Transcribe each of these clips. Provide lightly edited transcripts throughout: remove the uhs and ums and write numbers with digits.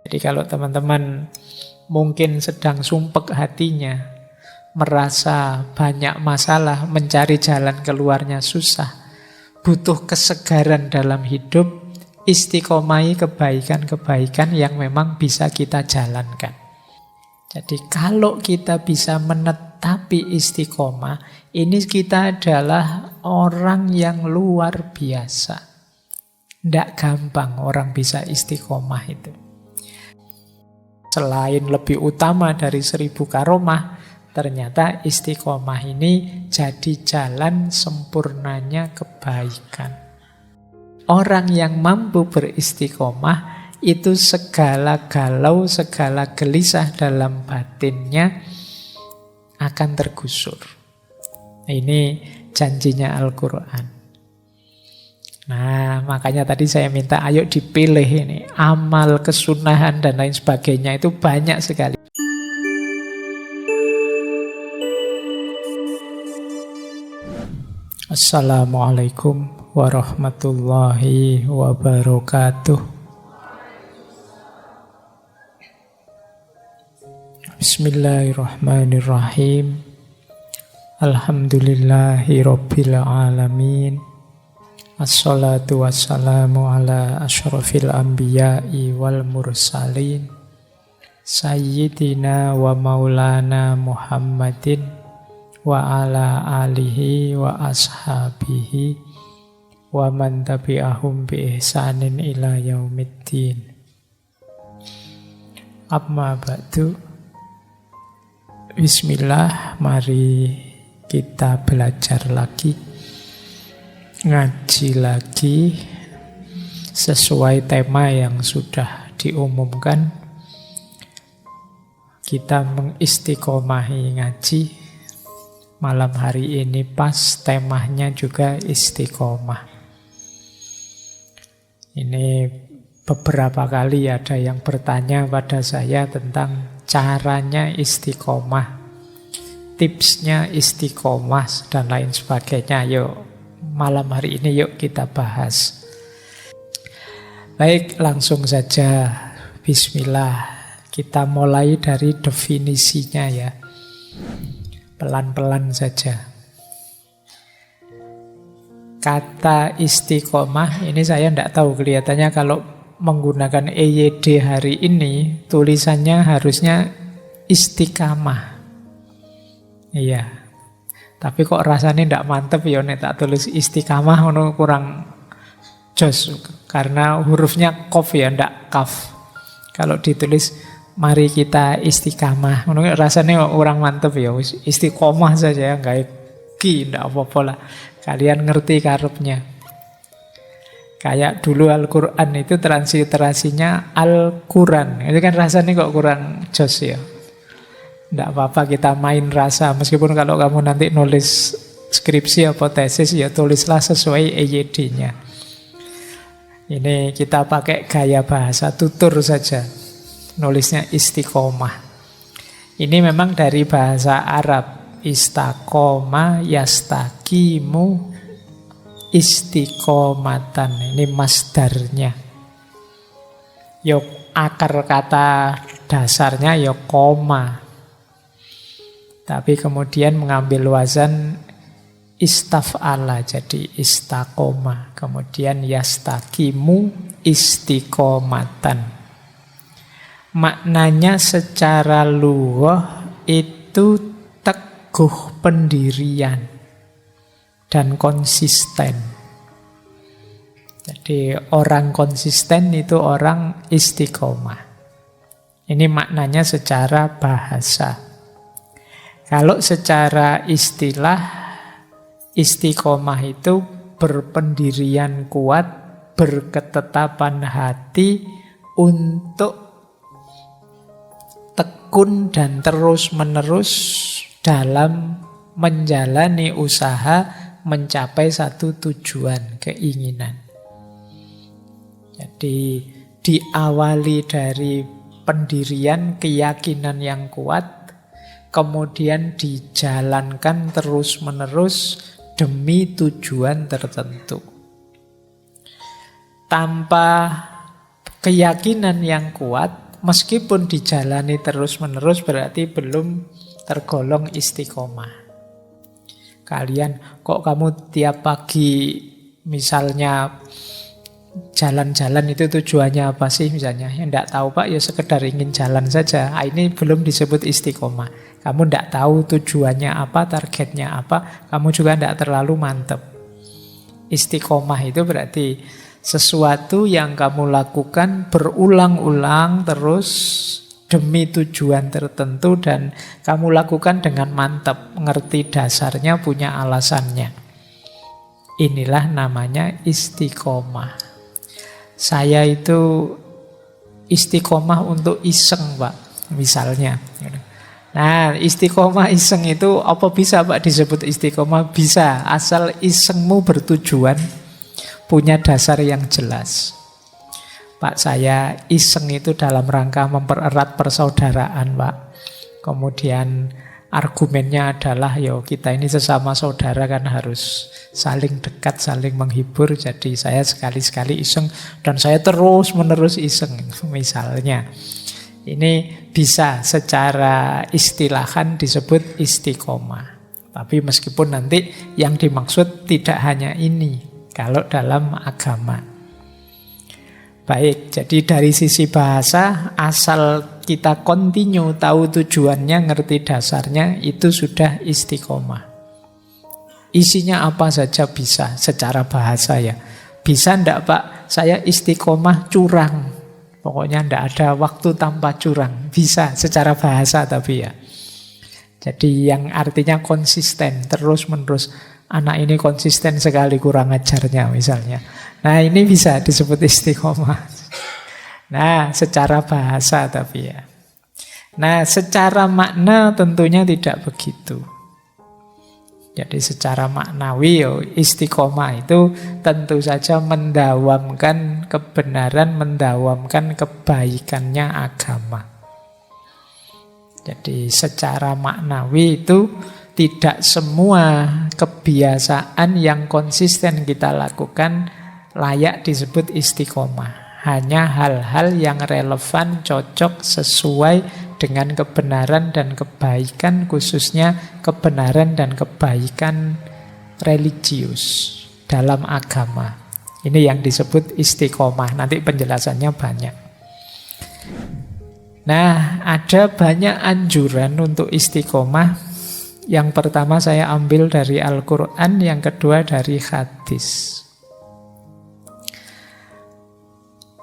Jadi kalau teman-teman mungkin sedang sumpek hatinya, merasa banyak masalah, mencari jalan keluarnya susah, butuh kesegaran dalam hidup, istiqomahi kebaikan-kebaikan yang memang bisa kita jalankan. Jadi kalau kita bisa menetapi istiqomah, ini kita adalah orang yang luar biasa. Tidak gampang orang bisa istiqomah itu. Selain lebih utama dari 1000 karomah, ternyata istiqomah ini jadi jalan sempurnanya kebaikan. Orang yang mampu beristiqomah itu segala galau, segala gelisah dalam batinnya akan tergusur. Ini janjinya Al-Quran. Nah, makanya tadi saya minta ayo dipilih ini. Amal, kesunahan, dan lain sebagainya itu banyak sekali. Assalamualaikum warahmatullahi wabarakatuh. Bismillahirrahmanirrahim. Alhamdulillahi rabbil alamin. Assalatu wassalamu ala asyrafil anbiya'i wal mursalin Sayyidina wa maulana Muhammadin wa ala alihi wa ashabihi wa man tabi'ahum bi ihsanin ila yaumiddin. Amma ba'du. Bismillah, mari kita belajar lagi, ngaji lagi sesuai tema yang sudah diumumkan. Kita mengistiqomahi ngaji. Malam hari ini pas temanya juga istiqomah. Ini beberapa kali ada yang bertanya pada saya tentang caranya istiqomah, tipsnya istiqomah, dan lain sebagainya. Yuk, malam hari ini yuk kita bahas. Baik, langsung saja. Bismillah. Kita mulai dari definisinya ya. Pelan-pelan saja. Kata istiqomah ini saya tidak tahu, kelihatannya kalau menggunakan EYD hari ini tulisannya harusnya istiqamah. Iya. Tapi kok rasanya tidak mantep ya nek tak tulis istiqamah kurang jos karena hurufnya qaf ya, tidak kaf. Kalau ditulis mari kita istiqamah, rasanya orang mantep ya, istiqomah saja, enggak ki, tidak apa-apa lah. Kalian ngerti karepnya. Kayak dulu Al-Quran itu transliterasinya Al-Quran. Itu kan rasanya kok kurang jos ya. Tidak apa-apa kita main rasa. Meskipun kalau kamu nanti nulis skripsi atau tesis ya tulislah sesuai EYD-nya. Ini kita pakai gaya bahasa tutur saja. Nulisnya istiqomah. Ini memang dari bahasa Arab. Istaqoma yastaqimu istiqomatan. Ini masdarnya. Yo, akar kata dasarnya yo koma. Tapi kemudian mengambil wazan istaf'ala, jadi istaqoma. Kemudian yastaqimu istiqomatan. Maknanya secara lughah itu teguh pendirian dan konsisten. Jadi orang konsisten itu orang istiqomah. Ini maknanya secara bahasa. Kalau secara istilah, istiqomah itu berpendirian kuat, berketetapan hati untuk tekun dan terus-menerus dalam menjalani usaha mencapai satu tujuan, keinginan. Jadi diawali dari pendirian, keyakinan yang kuat, kemudian dijalankan terus-menerus demi tujuan tertentu. Tanpa keyakinan yang kuat, meskipun dijalani terus-menerus berarti belum tergolong istiqomah. Kalian kok kamu tiap pagi misalnya jalan-jalan itu tujuannya apa sih misalnya? Ya enggak tahu Pak, ya sekedar ingin jalan saja. Ini belum disebut istiqomah. Kamu enggak tahu tujuannya apa, targetnya apa, kamu juga enggak terlalu mantep. Istiqomah itu berarti sesuatu yang kamu lakukan berulang-ulang terus demi tujuan tertentu dan kamu lakukan dengan mantap, ngerti dasarnya, punya alasannya. Inilah namanya istiqomah. Saya itu istiqomah untuk iseng, Pak, misalnya. Nah, istiqomah iseng itu apa bisa, Pak, disebut istiqomah? Bisa, asal isengmu bertujuan, punya dasar yang jelas. Pak, saya iseng itu dalam rangka mempererat persaudaraan, Pak. Kemudian argumennya adalah, yo kita ini sesama saudara kan harus saling dekat, saling menghibur. Jadi saya sekali-sekali iseng dan saya terus-menerus iseng, misalnya. Ini bisa secara istilahan disebut istiqomah. Tapi meskipun nanti yang dimaksud tidak hanya ini, kalau dalam agama. Baik, jadi dari sisi bahasa, asal kita continue, tahu tujuannya, ngerti dasarnya, itu sudah istiqomah. Isinya apa saja bisa, secara bahasa ya. Bisa ndak Pak, saya istiqomah curang. Pokoknya ndak ada waktu tanpa curang. Bisa, secara bahasa tapi ya. Jadi yang artinya konsisten, terus-menerus. Anak ini konsisten sekali kurang ajarnya misalnya. Nah ini bisa disebut istiqomah. Nah secara bahasa tapi ya. Nah secara makna tentunya tidak begitu. Jadi secara maknawi istiqomah itu tentu saja mendawamkan kebenaran, mendawamkan kebaikannya agama. Jadi secara maknawi itu tidak semua kebiasaan yang konsisten kita lakukan layak disebut istiqomah. Hanya hal-hal yang relevan, cocok, sesuai dengan kebenaran dan kebaikan, khususnya kebenaran dan kebaikan religius dalam agama. Ini yang disebut istiqomah. Nanti penjelasannya banyak. Nah, ada banyak anjuran untuk istiqomah. Yang pertama saya ambil dari Al-Quran, yang kedua dari hadis.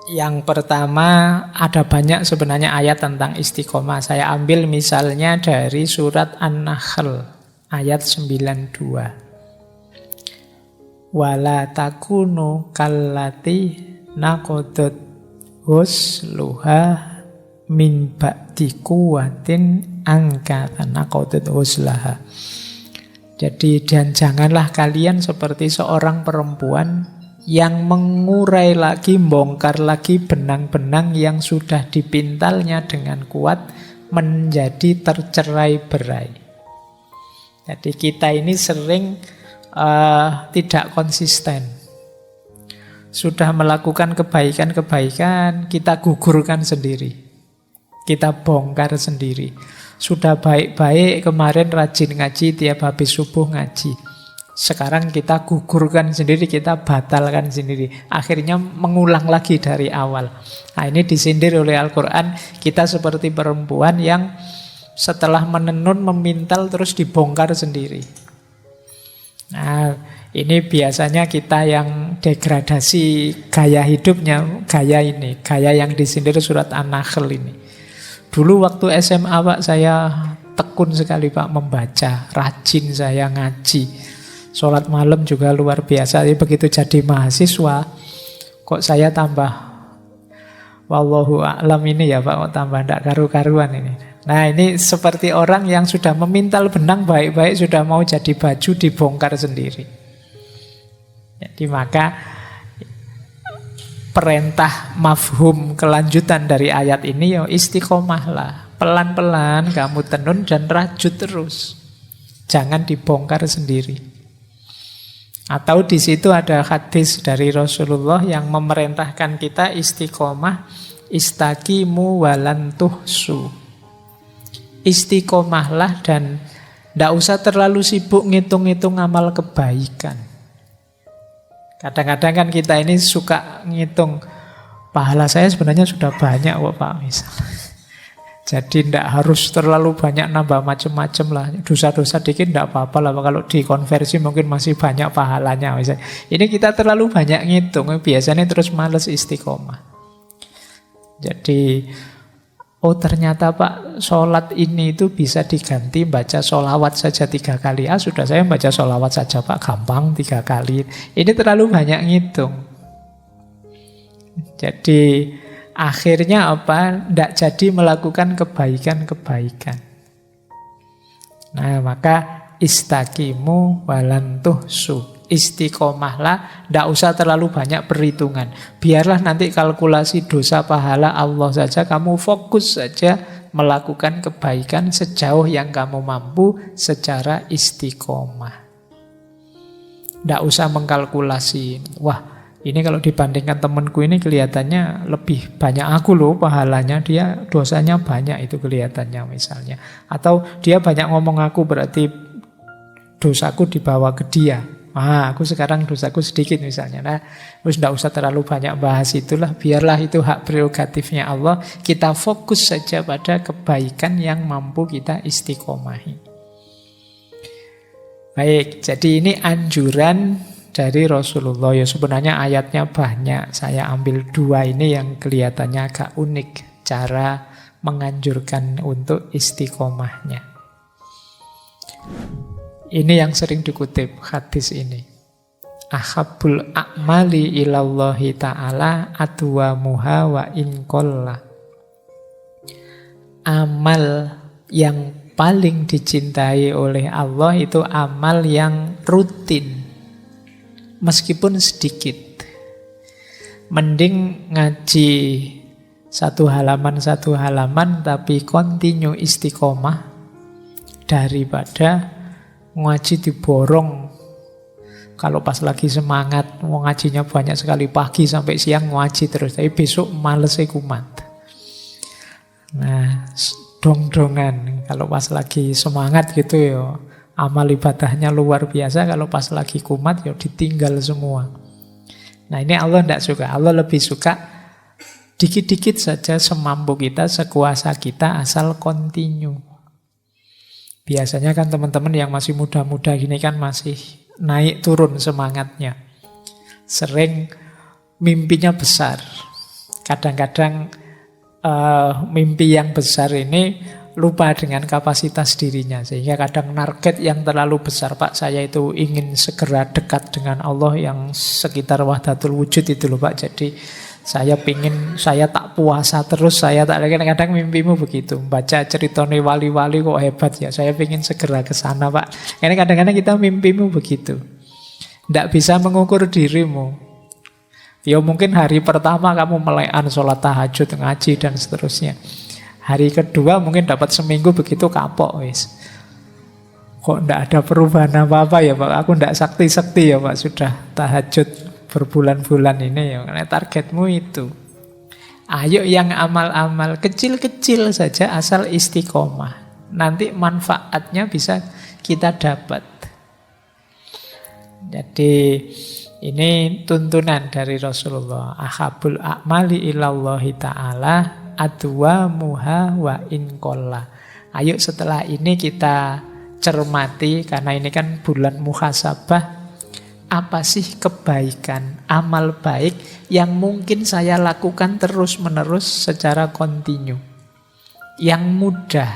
Yang pertama ada banyak sebenarnya ayat tentang istiqomah. Saya ambil misalnya dari surat An-Nahl ayat 92. Wala takunu kallati naqadat ghusluha min ba'di quwwatin angkatan naqadat ghusluha. Jadi dan janganlah kalian seperti seorang perempuan yang mengurai lagi, bongkar lagi benang-benang yang sudah dipintalnya dengan kuat menjadi tercerai-berai. Jadi kita ini sering tidak konsisten. Sudah melakukan kebaikan-kebaikan, kita gugurkan sendiri. Kita bongkar sendiri. Sudah baik-baik, kemarin rajin ngaji, tiap habis subuh ngaji. Sekarang kita gugurkan sendiri, kita batalkan sendiri. Akhirnya mengulang lagi dari awal. Nah ini disindir oleh Al-Quran. Kita seperti perempuan yang setelah menenun, memintal, terus dibongkar sendiri. Nah ini biasanya kita yang degradasi gaya hidupnya, gaya ini, gaya yang disindir surat An-Nahl ini. Dulu waktu SMA Pak, saya tekun sekali Pak membaca, rajin saya ngaji. Sholat malam juga luar biasa. Jadi begitu jadi mahasiswa, kok saya tambah wallahu a'lam ini ya Pak, kok tambah tidak karu-karuan ini. Nah ini seperti orang yang sudah memintal benang baik-baik, sudah mau jadi baju, dibongkar sendiri. Jadi maka perintah mafhum kelanjutan dari ayat ini ya istiqomahlah. Pelan-pelan kamu tenun dan rajut terus. Jangan dibongkar sendiri. Atau di situ ada hadis dari Rasulullah yang memerintahkan kita istiqomah Istaqimu walan tuhsu. Istiqomahlah dan tidak usah terlalu sibuk ngitung-ngitung amal kebaikan. Kadang-kadang kan kita ini suka ngitung, pahala saya sebenarnya sudah banyak kok Pak, misalnya. Jadi tidak harus terlalu banyak nambah macam-macam lah. Dosa-dosa dikit tidak apa-apa lah. Kalau dikonversi mungkin masih banyak pahalanya. Misalnya. Ini kita terlalu banyak ngitung. Biasanya terus males istiqomah. Jadi, oh ternyata Pak, sholat ini itu bisa diganti baca sholawat saja 3 kali. Sudah saya baca sholawat saja Pak, gampang 3 kali. Ini terlalu banyak ngitung. Jadi akhirnya apa? Tidak jadi melakukan kebaikan-kebaikan. Nah, maka istaqimu walan tuhsu. Istiqomahlah, tidak usah terlalu banyak perhitungan. Biarlah nanti kalkulasi dosa pahala Allah saja, kamu fokus saja melakukan kebaikan sejauh yang kamu mampu secara istiqomah. Tidak usah mengkalkulasi, wah ini kalau dibandingkan temanku ini kelihatannya lebih banyak aku loh pahalanya, dia dosanya banyak itu kelihatannya misalnya. Atau dia banyak ngomong aku berarti dosaku dibawa ke dia. Aku sekarang dosaku sedikit misalnya. Nah, terus tidak usah terlalu banyak bahas itulah. Biarlah itu hak prerogatifnya Allah. Kita fokus saja pada kebaikan yang mampu kita istiqomahi. Baik, jadi ini anjuran dari Rasulullah. Ya sebenarnya ayatnya banyak. Saya ambil 2 ini yang kelihatannya agak unik. Cara menganjurkan untuk istiqomahnya. Ini yang sering dikutip hadis ini. Ahabbul a'mali ilallahi ta'ala adwamuha wa inqalla. Amal yang paling dicintai oleh Allah itu amal yang rutin. Meskipun sedikit. Mending ngaji 1 halaman tapi continue istiqomah daripada ngaji diborong. Kalau pas lagi semangat mau ngajinya banyak sekali pagi sampai siang ngaji terus, tapi besok males kumat. Nah, dong-dongan kalau pas lagi semangat gitu ya. Amal ibadahnya luar biasa, kalau pas lagi kumat ya ditinggal semua. Nah ini Allah tidak suka. Allah lebih suka dikit-dikit saja semampu kita, sekuasa kita, asal continue. Biasanya kan teman-teman yang masih muda-muda gini kan masih naik turun semangatnya. Sering mimpinya besar. Kadang-kadang mimpi yang besar ini lupa dengan kapasitas dirinya. Sehingga kadang target yang terlalu besar, Pak, saya itu ingin segera dekat dengan Allah yang sekitar wahdatul wujud itu loh Pak. Jadi saya tak puasa terus, saya tak, kadang-kadang mimpimu begitu. Baca ceritanya wali-wali kok hebat ya, saya ingin segera ke sana Pak. Karena kadang-kadang kita mimpimu begitu. Tidak bisa mengukur dirimu. Ya mungkin hari pertama kamu melekan sholat tahajud, ngaji dan seterusnya. Hari kedua mungkin dapat seminggu begitu kapok wis. Kok tidak ada perubahan apa-apa ya Pak, aku tidak sakti-sakti ya Pak, sudah tahajud berbulan-bulan ini ya, karena targetmu itu. Ayo yang amal-amal kecil-kecil saja asal istiqomah. Nanti manfaatnya bisa kita dapat. Jadi ini tuntunan dari Rasulullah. Ahabul a'mali ilallahi ta'ala adwamuha wa inqalla. Ayo setelah ini kita cermati, karena ini kan bulan muhasabah. Apa sih kebaikan, amal baik yang mungkin saya lakukan terus-menerus secara kontinu. Yang mudah,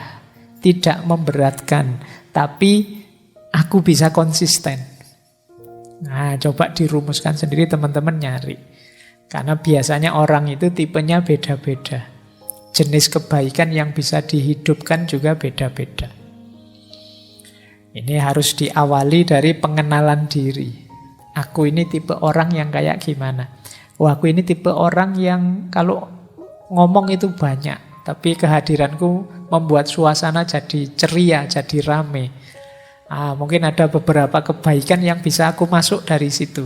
tidak memberatkan, tapi aku bisa konsisten. Nah, coba dirumuskan sendiri teman-teman nyari. Karena biasanya orang itu tipenya beda-beda. Jenis kebaikan yang bisa dihidupkan juga beda-beda. Ini harus diawali dari pengenalan diri. Aku ini tipe orang yang kayak gimana? Aku ini tipe orang yang kalau ngomong itu banyak, tapi kehadiranku membuat suasana jadi ceria, jadi rame. Mungkin ada beberapa kebaikan yang bisa aku masuk dari situ.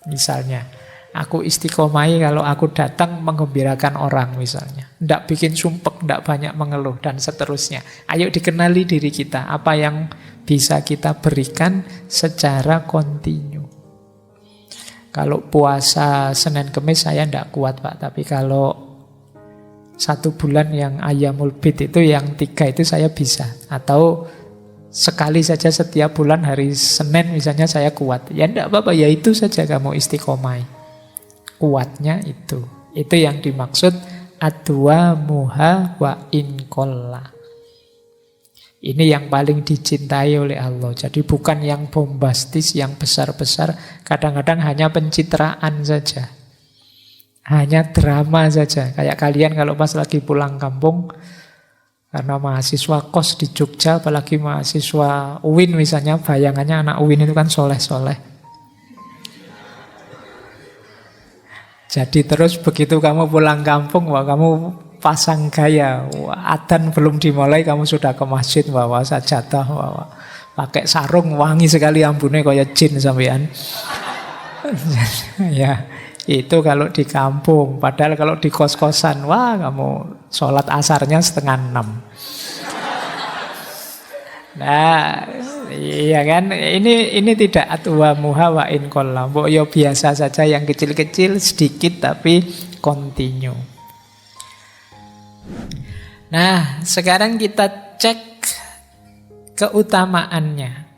Misalnya, Aku istiqomai kalau aku datang menggembirakan orang misalnya. Tidak bikin sumpek, tidak banyak mengeluh, dan seterusnya. Ayo dikenali diri kita, apa yang bisa kita berikan secara kontinu. Kalau puasa Senin Kemis saya tidak kuat Pak, tapi kalau 1 bulan yang Ayyamul Bid itu, yang 3 itu saya bisa. Atau sekali saja setiap bulan hari Senin misalnya saya kuat. Ya tidak apa-apa, ya itu saja kamu istiqomai. Kuatnya itu. Itu yang dimaksud adwa muha wa inkolla. Ini yang paling dicintai oleh Allah. Jadi bukan yang bombastis, yang besar-besar. Kadang-kadang hanya pencitraan saja. Hanya drama saja. Kayak kalian kalau pas lagi pulang kampung, karena mahasiswa kos di Jogja, apalagi mahasiswa UIN misalnya, bayangannya anak UIN itu kan soleh-soleh. Jadi terus begitu kamu pulang kampung, wah kamu pasang gaya, wah, adzan belum dimulai kamu sudah ke masjid bawa sajadah, wah, pakai sarung wangi sekali ambune kaya jin sampean. Ya, itu kalau di kampung. Padahal kalau di kos-kosan, wah kamu sholat asarnya 5:30. Nah, iya kan? Ini tidak atwa muha wa in kolla. Mbok yo biasa saja yang kecil-kecil sedikit tapi kontinu. Nah, sekarang kita cek keutamaannya.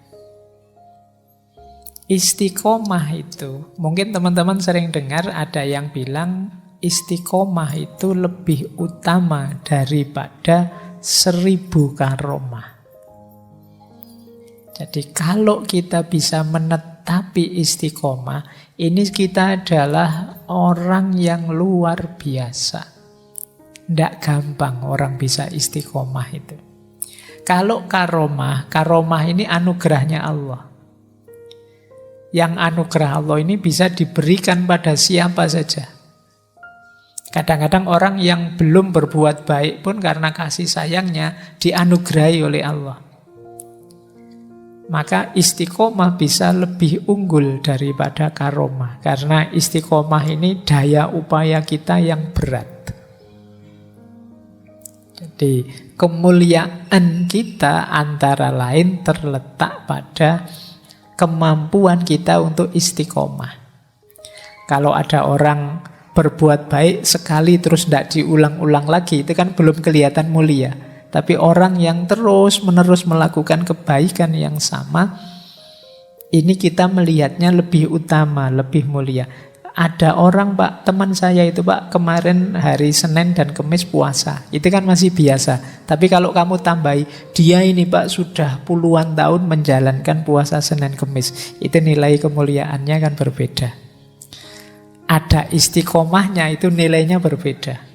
Istiqomah itu, mungkin teman-teman sering dengar ada yang bilang istiqomah itu lebih utama daripada 1000 karomah. Jadi kalau kita bisa menetapi istiqomah, ini kita adalah orang yang luar biasa. Tidak gampang orang bisa istiqomah itu. Kalau karomah ini anugerahnya Allah. Yang anugerah Allah ini bisa diberikan pada siapa saja. Kadang-kadang orang yang belum berbuat baik pun karena kasih sayangnya dianugerahi oleh Allah. Maka istiqomah bisa lebih unggul daripada karomah. Karena istiqomah ini daya upaya kita yang berat. Jadi kemuliaan kita antara lain terletak pada kemampuan kita untuk istiqomah. Kalau ada orang berbuat baik sekali terus tidak diulang-ulang lagi, itu kan belum kelihatan mulia. Tapi orang yang terus-menerus melakukan kebaikan yang sama, ini kita melihatnya lebih utama, lebih mulia. Ada orang Pak, teman saya itu Pak, kemarin hari Senin dan Kamis puasa. Itu kan masih biasa. Tapi kalau kamu tambahi, dia ini Pak sudah puluhan tahun menjalankan puasa Senin Kamis. Itu nilai kemuliaannya kan berbeda. Ada istiqomahnya, itu nilainya berbeda.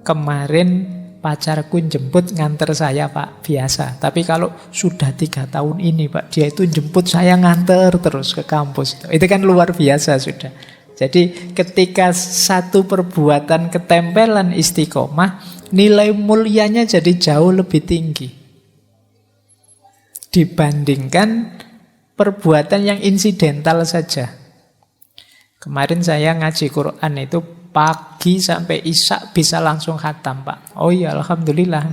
Kemarin pacarku jemput nganter saya Pak, biasa. Tapi kalau sudah 3 tahun ini Pak, dia itu jemput saya nganter terus ke kampus. Itu kan luar biasa sudah. Jadi ketika satu perbuatan ketempelan istiqomah, nilai mulianya jadi jauh lebih tinggi dibandingkan perbuatan yang insidental saja. Kemarin saya ngaji Quran itu pagi sampai isya bisa langsung khatam Pak. Oh iya, alhamdulillah.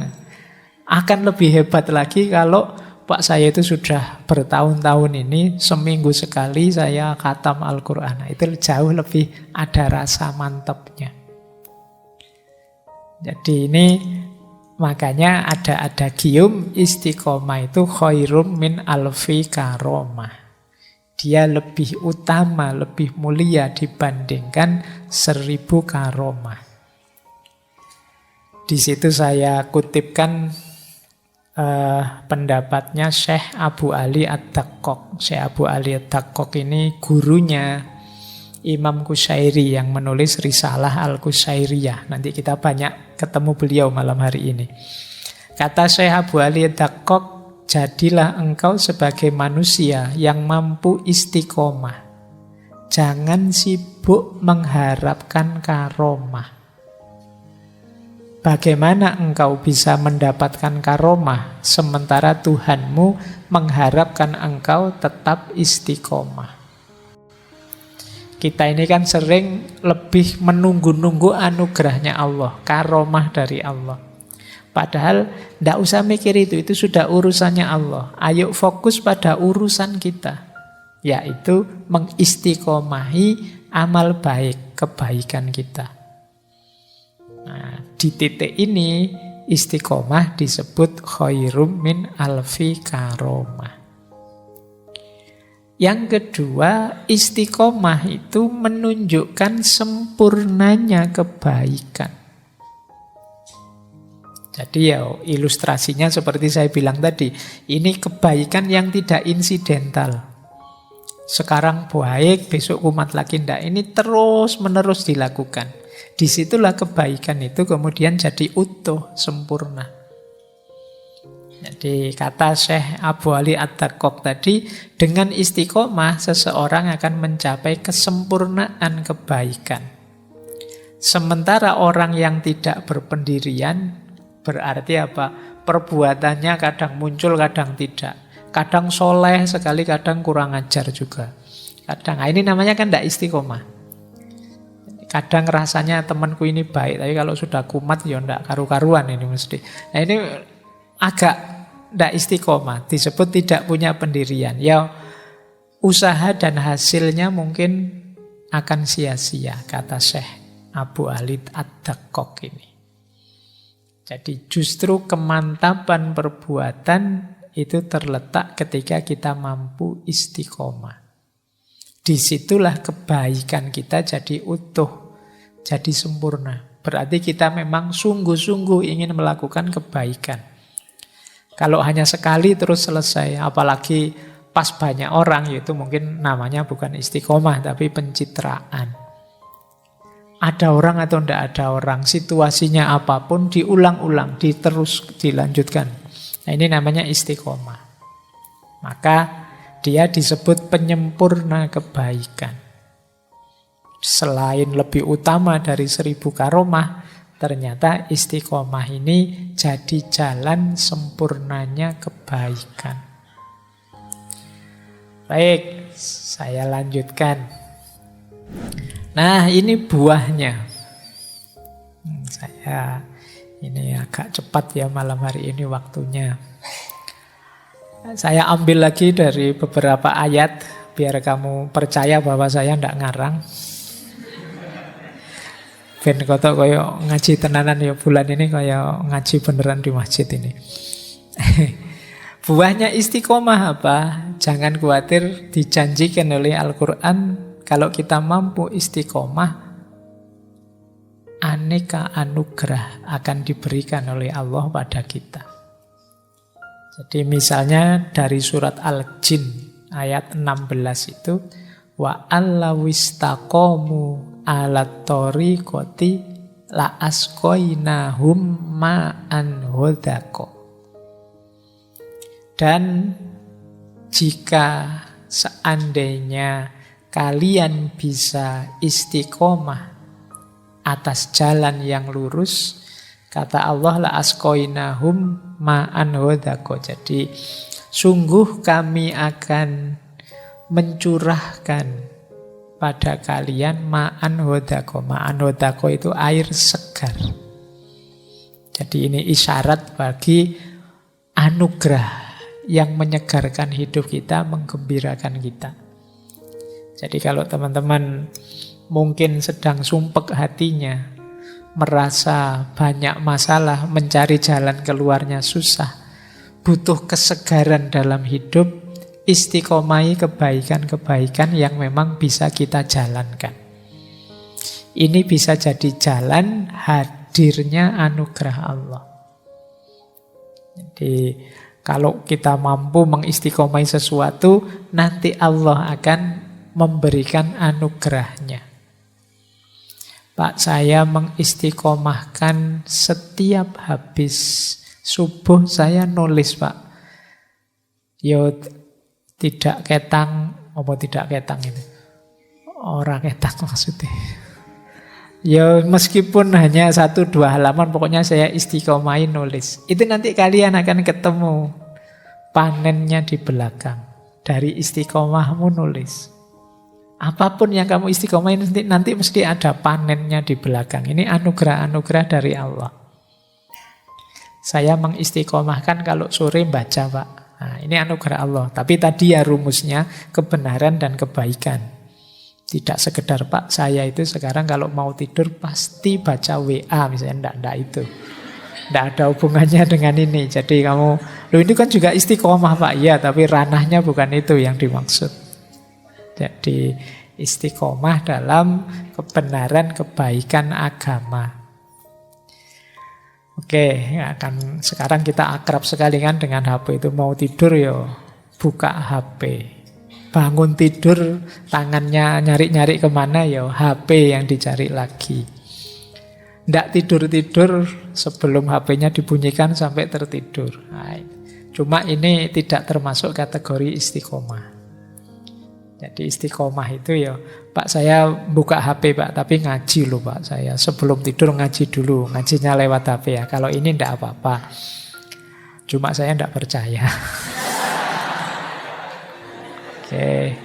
Akan lebih hebat lagi kalau Pak saya itu sudah bertahun-tahun ini seminggu sekali saya khatam Al-Quran. Itu jauh lebih ada rasa mantapnya. Jadi ini makanya ada gium istiqomah itu khairum min alfi karomah. Dia lebih utama, lebih mulia dibandingkan 1000 karomah. Di situ saya kutipkan pendapatnya Syekh Abu Ali Ad-Daqqaq. Syekh Abu Ali Ad-Daqqaq ini gurunya Imam Qushairi yang menulis Risalah Al-Qushairiyah. Nanti kita banyak ketemu beliau malam hari ini. Kata Syekh Abu Ali Ad-Daqqaq, jadilah engkau sebagai manusia yang mampu istiqomah. Jangan sibuk mengharapkan karomah. Bagaimana engkau bisa mendapatkan karomah sementara Tuhanmu mengharapkan engkau tetap istiqomah? Kita ini kan sering lebih menunggu-nunggu anugerahnya Allah, karomah dari Allah. Padahal tidak usah mikir itu sudah urusannya Allah. Ayo fokus pada urusan kita, yaitu mengistiqomahi amal baik, kebaikan kita. Nah, di titik ini istiqomah disebut khairum min alfi karomah. Yang kedua, istiqomah itu menunjukkan sempurnanya kebaikan. Jadi ya ilustrasinya seperti saya bilang tadi, ini kebaikan yang tidak insidental. Sekarang baik, besok kumat lagi tidak. Ini terus menerus dilakukan. Disitulah kebaikan itu kemudian jadi utuh, sempurna. Jadi kata Syekh Abu Ali At-Taqqaq tadi, dengan istiqomah seseorang akan mencapai kesempurnaan kebaikan. Sementara orang yang tidak berpendirian, berarti apa? Perbuatannya kadang muncul, kadang tidak. Kadang soleh sekali, kadang kurang ajar juga. Kadang, ini namanya kan tidak istiqomah. Kadang rasanya temanku ini baik, tapi kalau sudah kumat ya tidak karu-karuan ini mesti. Nah ini agak tidak istiqomah, disebut tidak punya pendirian. Ya usaha dan hasilnya mungkin akan sia-sia, kata Syekh Abu Ali At-Taqqaq ini. Jadi justru kemantapan perbuatan itu terletak ketika kita mampu istiqomah. Disitulah kebaikan kita jadi utuh, jadi sempurna. Berarti kita memang sungguh-sungguh ingin melakukan kebaikan. Kalau hanya sekali terus selesai, apalagi pas banyak orang, yaitu mungkin namanya bukan istiqomah, tapi pencitraan. Ada orang atau tidak ada orang, situasinya apapun, diulang-ulang, terus dilanjutkan. Nah ini namanya istiqomah. Maka dia disebut penyempurna kebaikan. Selain lebih utama dari 1000 karomah, ternyata istiqomah ini jadi jalan sempurnanya kebaikan. Baik, saya lanjutkan. Nah, ini buahnya. Saya ini agak cepat ya malam hari ini waktunya. Saya ambil lagi dari beberapa ayat biar kamu percaya bahwa saya tidak ngarang. Ben kotok koyo ngaji tenanan ya bulan ini, koyo ngaji beneran di masjid ini. Buahnya istiqomah apa? Jangan khawatir, dijanjikan oleh Al-Quran kalau kita mampu istiqomah, aneka anugerah akan diberikan oleh Allah pada kita. Jadi misalnya dari surat Al-Jin ayat 16 itu, wa allawistaqomu alat tariqati la asqainahum ma'an hodako. Dan jika seandainya kalian bisa istiqomah atas jalan yang lurus, kata Allah la asqainahum ma'an hodako. Jadi sungguh kami akan mencurahkan pada kalian ma'an hodako. Ma'an hodako itu air segar. Jadi ini isyarat bagi anugerah yang menyegarkan hidup kita, menggembirakan kita. Jadi kalau teman-teman mungkin sedang sumpek hatinya, merasa banyak masalah, mencari jalan keluarnya susah, butuh kesegaran dalam hidup, istiqomahi kebaikan-kebaikan yang memang bisa kita jalankan. Ini bisa jadi jalan hadirnya anugerah Allah. Jadi kalau kita mampu mengistiqomahi sesuatu, nanti Allah akan memberikan anugerahnya. Pak, saya mengistiqomahkan setiap habis subuh saya nulis, Pak. Yo tidak ketang, apa tidak ketang ini? Orang ketang maksudnya. Ya meskipun hanya 1-2 halaman, pokoknya saya istiqomahin nulis. Itu nanti kalian akan ketemu panennya di belakang. Dari istiqomahmu nulis. Apapun yang kamu istiqomahin nanti mesti ada panennya di belakang. Ini anugerah-anugerah dari Allah. Saya mengistiqomahkan kalau sore baca, Pak. Nah, ini anugerah Allah. Tapi tadi ya rumusnya kebenaran dan kebaikan. Tidak sekedar, Pak, saya itu sekarang kalau mau tidur pasti baca WA misalnya. Enggak itu. Enggak ada hubungannya dengan ini. Jadi kamu, loh ini kan juga istiqomah, Pak. Iya, tapi ranahnya bukan itu yang dimaksud. Jadi istiqomah dalam kebenaran kebaikan agama. Oke, sekarang kita akrab sekali kan dengan HP itu. Mau tidur ya buka HP. Bangun tidur tangannya nyari-nyari kemana ya HP yang dicari lagi. Nggak tidur-tidur sebelum HP-nya dibunyikan sampai tertidur. Nah, cuma ini tidak termasuk kategori istiqomah. Jadi istiqomah itu ya, Pak saya buka HP Pak, tapi ngaji loh Pak saya. Sebelum tidur ngaji dulu, ngajinya lewat HP ya. Kalau ini enggak apa-apa. Cuma saya enggak percaya. Oke.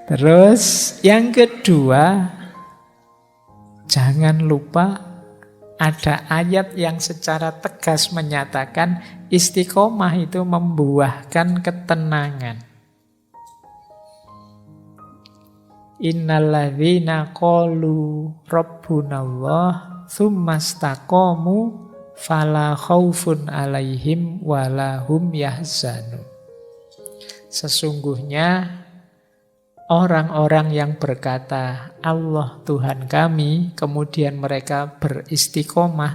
Terus yang kedua, jangan lupa ada ayat yang secara tegas menyatakan istiqomah itu membuahkan ketenangan. Innalladzina qalu rabbunallah tsumastaqamu fala khaufun alaihim wala hum yahzanun. Sesungguhnya orang-orang yang berkata Allah Tuhan kami, kemudian mereka beristiqomah,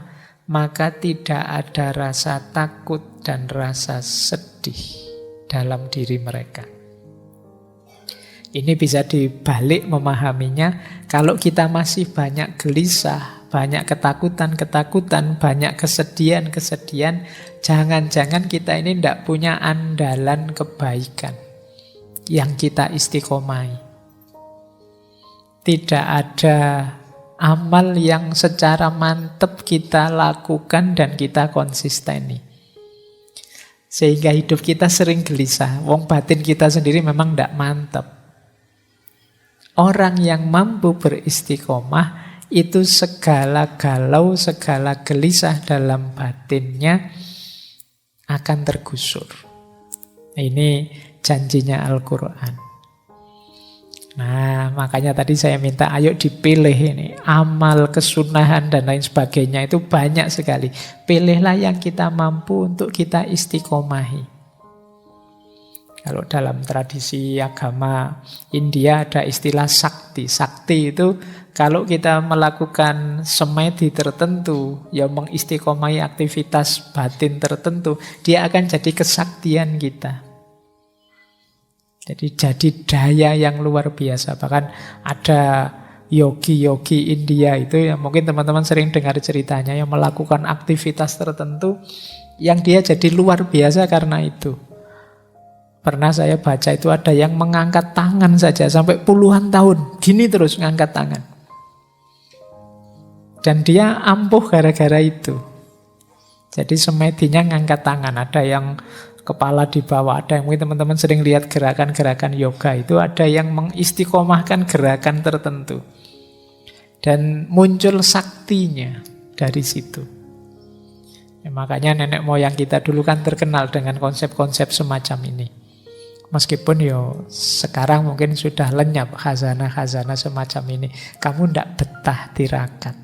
maka tidak ada rasa takut dan rasa sedih dalam diri mereka. Ini bisa dibalik memahaminya, kalau kita masih banyak gelisah, banyak ketakutan-ketakutan, banyak kesedihan-kesedihan, jangan-jangan kita ini tidak punya andalan kebaikan yang kita istiqomahi. Tidak ada amal yang secara mantap kita lakukan dan kita konsisteni. Sehingga hidup kita sering gelisah. Wong batin kita sendiri memang tidak mantap. Orang yang mampu beristiqomah itu segala galau, segala gelisah dalam batinnya akan tergusur. Ini janjinya Al-Quran. Nah, makanya tadi saya minta ayo dipilih ini. Amal, kesunahan dan lain sebagainya itu banyak sekali. Pilihlah yang kita mampu untuk kita istiqomahi. Kalau dalam tradisi agama India ada istilah sakti. Sakti itu kalau kita melakukan semedi tertentu, yang mengistiqomahi aktivitas batin tertentu, dia akan jadi kesaktian kita. Jadi daya yang luar biasa. Bahkan ada yogi-yogi India itu yang mungkin teman-teman sering dengar ceritanya, yang melakukan aktivitas tertentu yang dia jadi luar biasa karena itu. Pernah saya baca itu ada yang mengangkat tangan saja sampai puluhan tahun. Gini terus ngangkat tangan. Dan dia ampuh gara-gara itu. Jadi semedinya ngangkat tangan. Ada yang kepala di bawah. Ada yang mungkin teman-teman sering lihat gerakan-gerakan yoga. Itu ada yang mengistiqomahkan gerakan tertentu. Dan muncul saktinya dari situ. Ya, makanya nenek moyang kita dulu kan terkenal dengan konsep-konsep semacam ini. Meskipun sekarang mungkin sudah lenyap khazanah-khazanah semacam ini. Kamu tidak betah tirakat.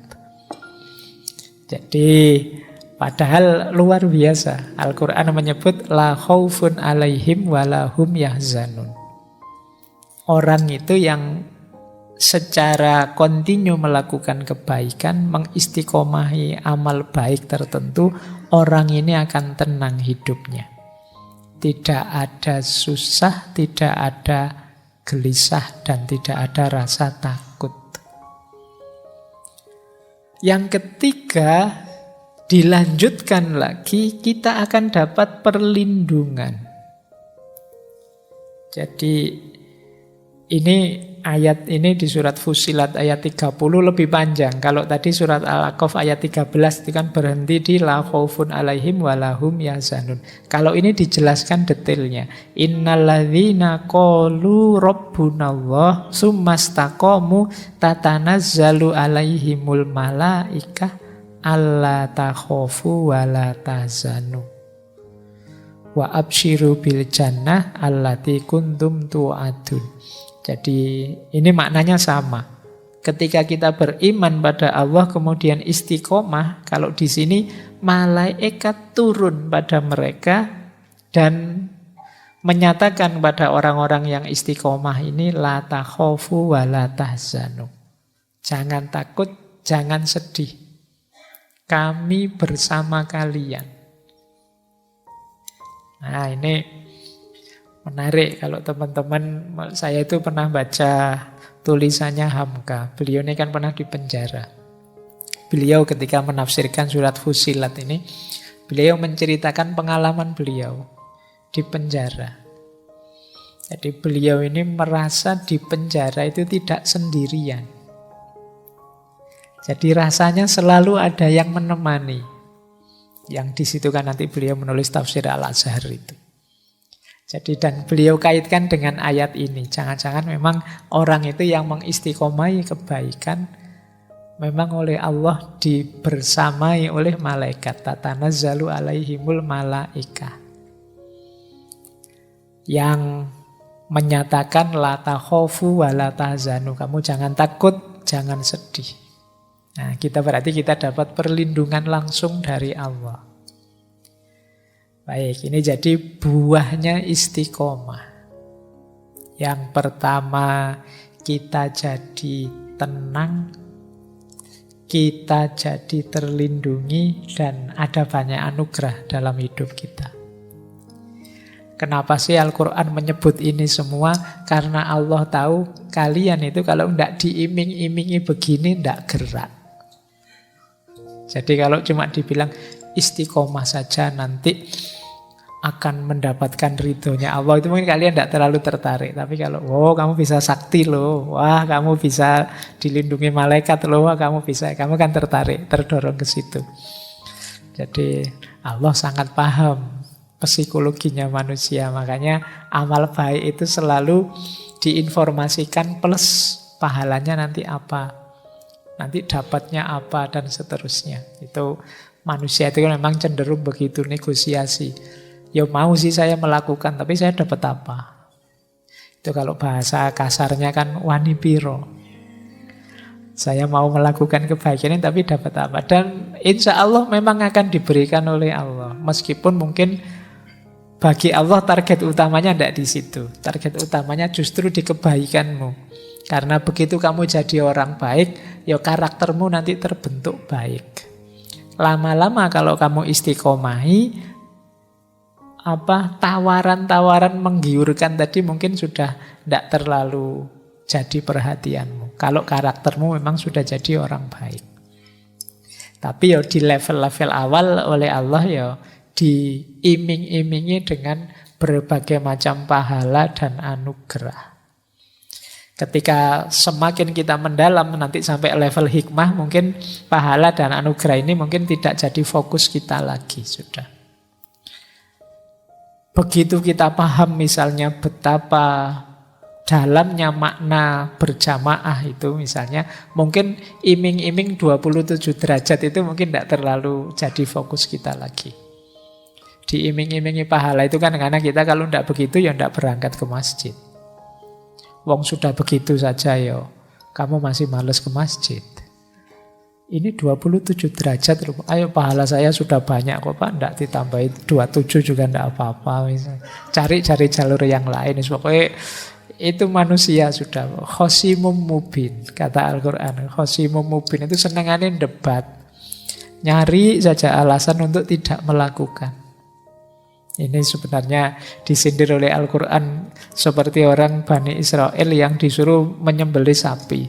Jadi padahal luar biasa. Al-Quran menyebut la khaufun alaihim wala hum yahzanun. Orang itu yang secara kontinu melakukan kebaikan, mengistiqomahi amal baik tertentu, orang ini akan tenang hidupnya. Tidak ada susah, tidak ada gelisah, dan tidak ada rasa takut. Yang ketiga, dilanjutkan lagi, kita akan dapat perlindungan. Jadi ini ayat ini di surat Fussilat ayat 30 lebih panjang. Kalau tadi surat Al-A'qaf ayat 13 itu kan berhenti di la khaufun alaihim walahum yahzanun. Kalau ini dijelaskan detailnya. Innalladzina qalu rabbunallah tsumastaqamu tatanazzalu alaihimul malaikah alla takhafu wala tahzanu wa absyiru bil jannah allati kuntum tu'adun. Jadi ini maknanya sama. Ketika kita beriman pada Allah kemudian istiqomah, kalau di sini malaikat turun pada mereka dan menyatakan pada orang-orang yang istiqomah ini la takhafu wa la tahzanu. Jangan takut, jangan sedih. Kami bersama kalian. Nah, ini menarik kalau teman-teman, saya itu pernah baca tulisannya Hamka. Beliau ini kan pernah di penjara. Beliau ketika menafsirkan surat Fussilat ini, beliau menceritakan pengalaman beliau di penjara. Jadi beliau ini merasa di penjara itu tidak sendirian. Jadi rasanya selalu ada yang menemani. Yang di situ kan nanti beliau menulis tafsir Al-Azhar itu. Jadi dan beliau kaitkan dengan ayat ini. Jangan-jangan memang orang itu yang mengistiqomai kebaikan memang oleh Allah dibersamai oleh malaikat. Tatanazzalu alaihimul malaikah. Yang menyatakan la takhafu wa la tahzanu. Kamu jangan takut, jangan sedih. Nah, berarti kita dapat perlindungan langsung dari Allah. Baik, ini jadi buahnya istiqomah. Yang pertama, kita jadi tenang, kita jadi terlindungi, dan ada banyak anugerah dalam hidup kita. Kenapa sih Al-Quran menyebut ini semua? Karena Allah tahu kalian itu kalau tidak diiming-imingi begini, tidak gerak. Jadi kalau cuma dibilang istiqomah saja nanti akan mendapatkan ridhonya Allah, itu mungkin kalian tidak terlalu tertarik. Tapi kalau, kamu bisa sakti loh, wah kamu bisa dilindungi malaikat loh, wah kamu kan tertarik, terdorong ke situ. Jadi Allah sangat paham psikologinya manusia, makanya amal baik itu selalu diinformasikan plus pahalanya nanti apa, nanti dapatnya apa, dan seterusnya. Itu manusia itu kan memang cenderung begitu, negosiasi. Ya mau sih saya melakukan, tapi saya dapat apa? Itu kalau bahasa kasarnya kan wani piro. Saya mau melakukan kebaikan ini tapi dapat apa? Dan insya Allah memang akan diberikan oleh Allah. Meskipun mungkin bagi Allah target utamanya tidak di situ. Target utamanya justru di kebaikanmu. Karena begitu kamu jadi orang baik, ya karaktermu nanti terbentuk baik. Lama-lama kalau kamu istiqomahi, tawaran-tawaran menggiurkan tadi mungkin sudah tidak terlalu jadi perhatianmu. Kalau karaktermu memang sudah jadi orang baik. Tapi ya di level-level awal oleh Allah ya diiming-imingi dengan berbagai macam pahala dan anugerah. Ketika semakin kita mendalam nanti sampai level hikmah, mungkin pahala dan anugerah ini mungkin tidak jadi fokus kita lagi sudah. Begitu kita paham misalnya betapa dalamnya makna berjamaah itu misalnya, mungkin iming-iming 27 derajat itu mungkin tidak terlalu jadi fokus kita lagi. Diiming-imingi pahala itu kan karena kita kalau tidak begitu ya tidak berangkat ke masjid. Wong sudah begitu saja ya, kamu masih males ke masjid. Ini 27 derajat loh. Ayo pahala saya sudah banyak kok Pak, enggak ditambahin 27 juga enggak apa-apa. Cari jalur yang lain. Pokoknya itu manusia sudah. Khosimum mubin, kata Al-Quran. Khosimum mubin itu senangannya debat. Nyari saja alasan untuk tidak melakukan. Ini sebenarnya disindir oleh Al-Quran seperti orang Bani Israel yang disuruh menyembelih sapi.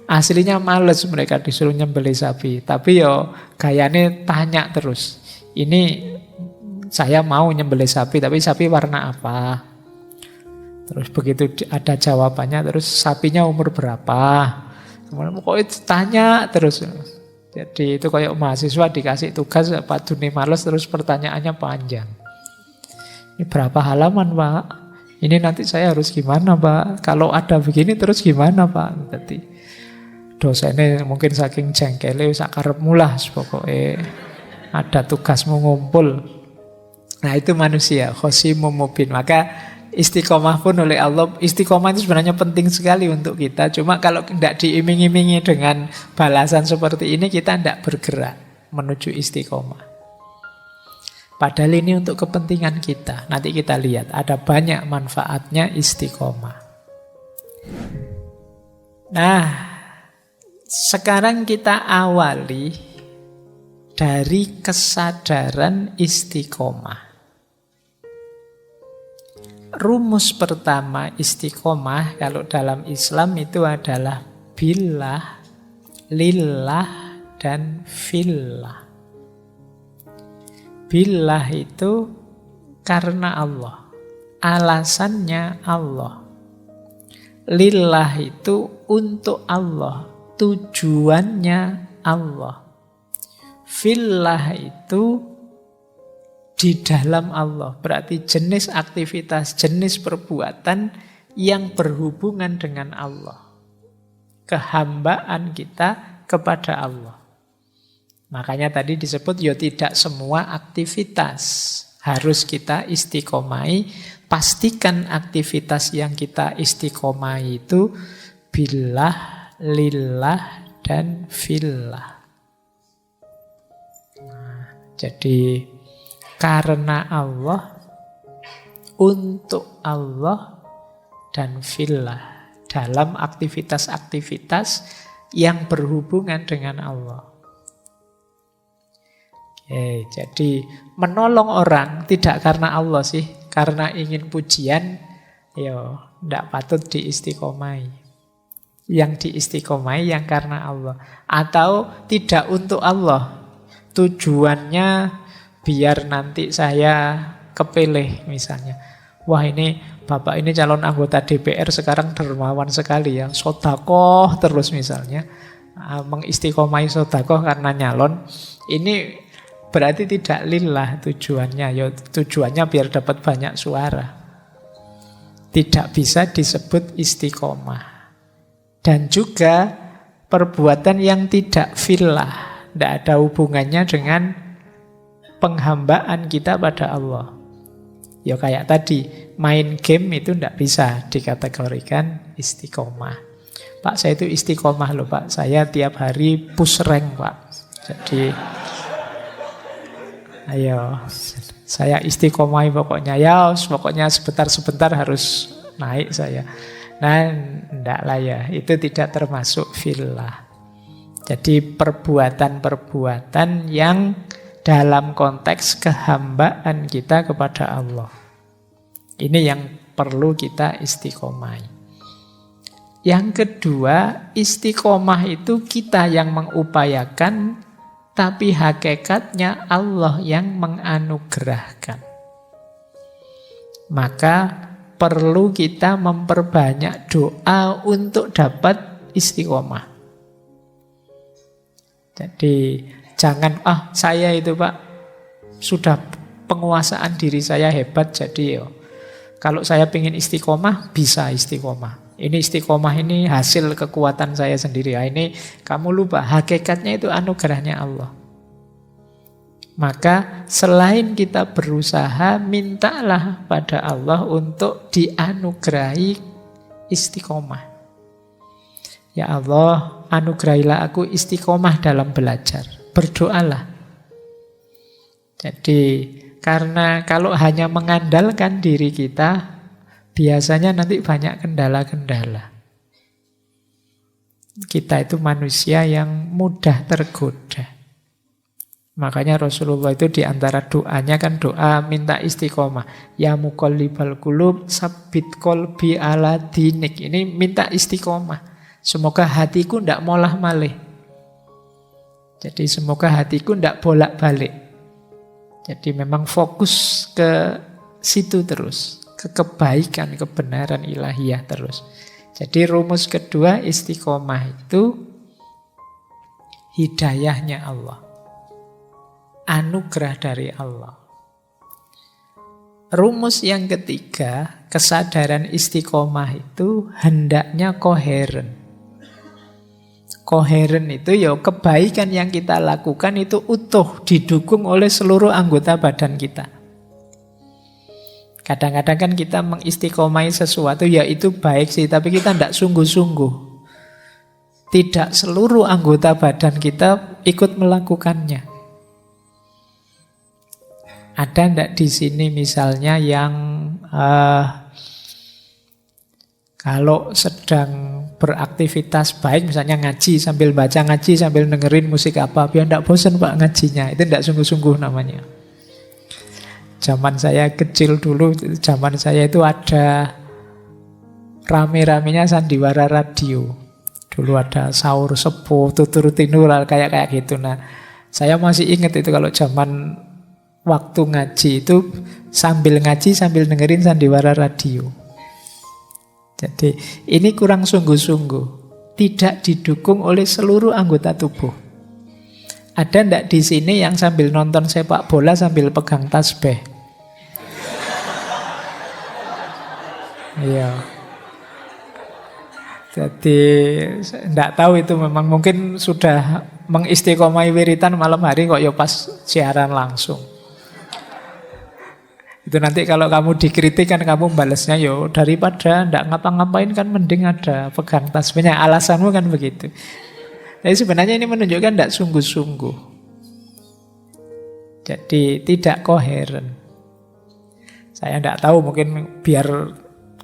Aslinya males mereka disuruh nyembelih sapi. Tapi yo gayane tanya terus. Ini saya mau nyembelih sapi, tapi sapi warna apa? Terus begitu ada jawabannya, terus sapinya umur berapa? Kemudian pokoknya tanya terus. Jadi itu kayak mahasiswa dikasih tugas Pak Duni males terus pertanyaannya panjang. Ini berapa halaman Pak? Ini nanti saya harus gimana Pak? Kalau ada begini terus gimana Pak? Jadi dosennya mungkin saking jengkelnya sakarepmu lah pokoknya ada tugasmu ngumpul. Nah itu manusia, khosimu mubin. Maka istiqomah pun oleh Allah, istiqomah itu sebenarnya penting sekali untuk kita. Cuma kalau tidak diiming-imingi dengan balasan seperti ini, kita tidak bergerak menuju istiqomah. Padahal ini untuk kepentingan kita. Nanti kita lihat, ada banyak manfaatnya istiqomah. Nah, sekarang kita awali dari kesadaran istiqomah. Rumus pertama istiqomah kalau dalam Islam itu adalah billah, lillah, dan fillah. Billah itu karena Allah, alasannya Allah. Lillah itu untuk Allah, tujuannya Allah. Fillah itu di dalam Allah, berarti jenis aktivitas, jenis perbuatan yang berhubungan dengan Allah. Kehambaan kita kepada Allah. Makanya tadi disebut ya tidak semua aktivitas harus kita istiqomai. Pastikan aktivitas yang kita istiqomai itu billah, lillah, dan fillah. Nah, jadi karena Allah, untuk Allah, dan fillah. Dalam aktivitas-aktivitas yang berhubungan dengan Allah. Oke, jadi menolong orang tidak karena Allah sih. Karena ingin pujian, ya tidak patut diistiqomai. Yang diistiqomai yang karena Allah. Atau tidak untuk Allah. Tujuannya biar nanti saya kepilih misalnya. Wah ini Bapak ini calon anggota DPR sekarang dermawan sekali ya. Sodakoh terus misalnya. Mengistiqomai sodakoh karena nyalon. Ini berarti tidak lillah tujuannya. Ya, tujuannya biar dapat banyak suara. Tidak bisa disebut istiqomah. Dan juga perbuatan yang tidak fillah. Tidak ada hubungannya dengan penghambaan kita pada Allah. Ya kayak tadi, main game itu tidak bisa dikategorikan istiqomah. Pak, saya itu istiqomah loh Pak. Saya tiap hari push rank Pak. Jadi, ayo, saya istiqomah pokoknya. Ya, pokoknya sebentar-sebentar harus naik saya. Nah, enggak lah ya. Itu tidak termasuk fillah. Jadi perbuatan-perbuatan yang dalam konteks kehambaan kita kepada Allah. Ini yang perlu kita istiqomai. Yang kedua, istiqomah itu kita yang mengupayakan, tapi hakikatnya Allah yang menganugerahkan. Maka perlu kita memperbanyak doa untuk dapat istiqomah. Jadi jangan, saya itu Pak, sudah penguasaan diri saya hebat, jadi kalau saya pengen istiqomah, bisa istiqomah. Ini istiqomah ini hasil kekuatan saya sendiri. Ini kamu lupa, hakikatnya itu anugerahnya Allah. Maka selain kita berusaha, mintalah pada Allah untuk dianugerahi istiqomah. Ya Allah, anugerahilah aku istiqomah dalam belajar. Berdoalah. Jadi karena kalau hanya mengandalkan diri kita, biasanya nanti banyak kendala-kendala. Kita itu manusia yang mudah tergoda. Makanya Rasulullah itu diantara doanya kan doa minta istiqomah. Ya muqallibal qulub sabbit qalbi ala dinik. Ini minta istiqomah. Semoga hatiku tidak molah-malih. Jadi semoga hatiku tidak bolak-balik. Jadi memang fokus ke situ terus. kebaikan, kebenaran ilahiyah terus. Jadi rumus kedua istiqomah itu hidayahnya Allah, anugerah dari Allah. Rumus yang ketiga, kesadaran istiqomah itu hendaknya koheren. Koheren itu ya kebaikan yang kita lakukan itu utuh, didukung oleh seluruh anggota badan kita. Kadang-kadang kan kita mengistiqomai sesuatu, ya itu baik sih, tapi kita tidak sungguh-sungguh. Tidak seluruh anggota badan kita ikut melakukannya. Ada tidak di sini misalnya yang kalau sedang beraktivitas baik, misalnya ngaji sambil baca ngaji, sambil dengerin musik apa, biar tidak bosan Pak ngajinya. Itu tidak sungguh-sungguh namanya. Zaman saya kecil dulu, zaman saya itu ada rame-ramenya sandiwara radio. Dulu ada Sahur Sepuh, Tutur Tinural, kayak gitu. Nah, saya masih ingat itu kalau zaman waktu ngaji itu sambil ngaji, sambil dengerin sandiwara radio. Jadi ini kurang sungguh-sungguh, tidak didukung oleh seluruh anggota tubuh. Ada ndak di sini yang sambil nonton sepak bola sambil pegang tasbih? Iya. Jadi ndak tahu itu, memang mungkin sudah mengistiqomai wiritan malam hari kok ya pas siaran langsung. Itu nanti kalau kamu dikritik kan kamu balasnya yo daripada ndak ngapa-ngapain kan mending ada pegang tasbihnya. Alasanmu kan begitu. Jadi sebenarnya ini menunjukkan ndak sungguh-sungguh. Jadi tidak koheren. Saya ndak tahu, mungkin biar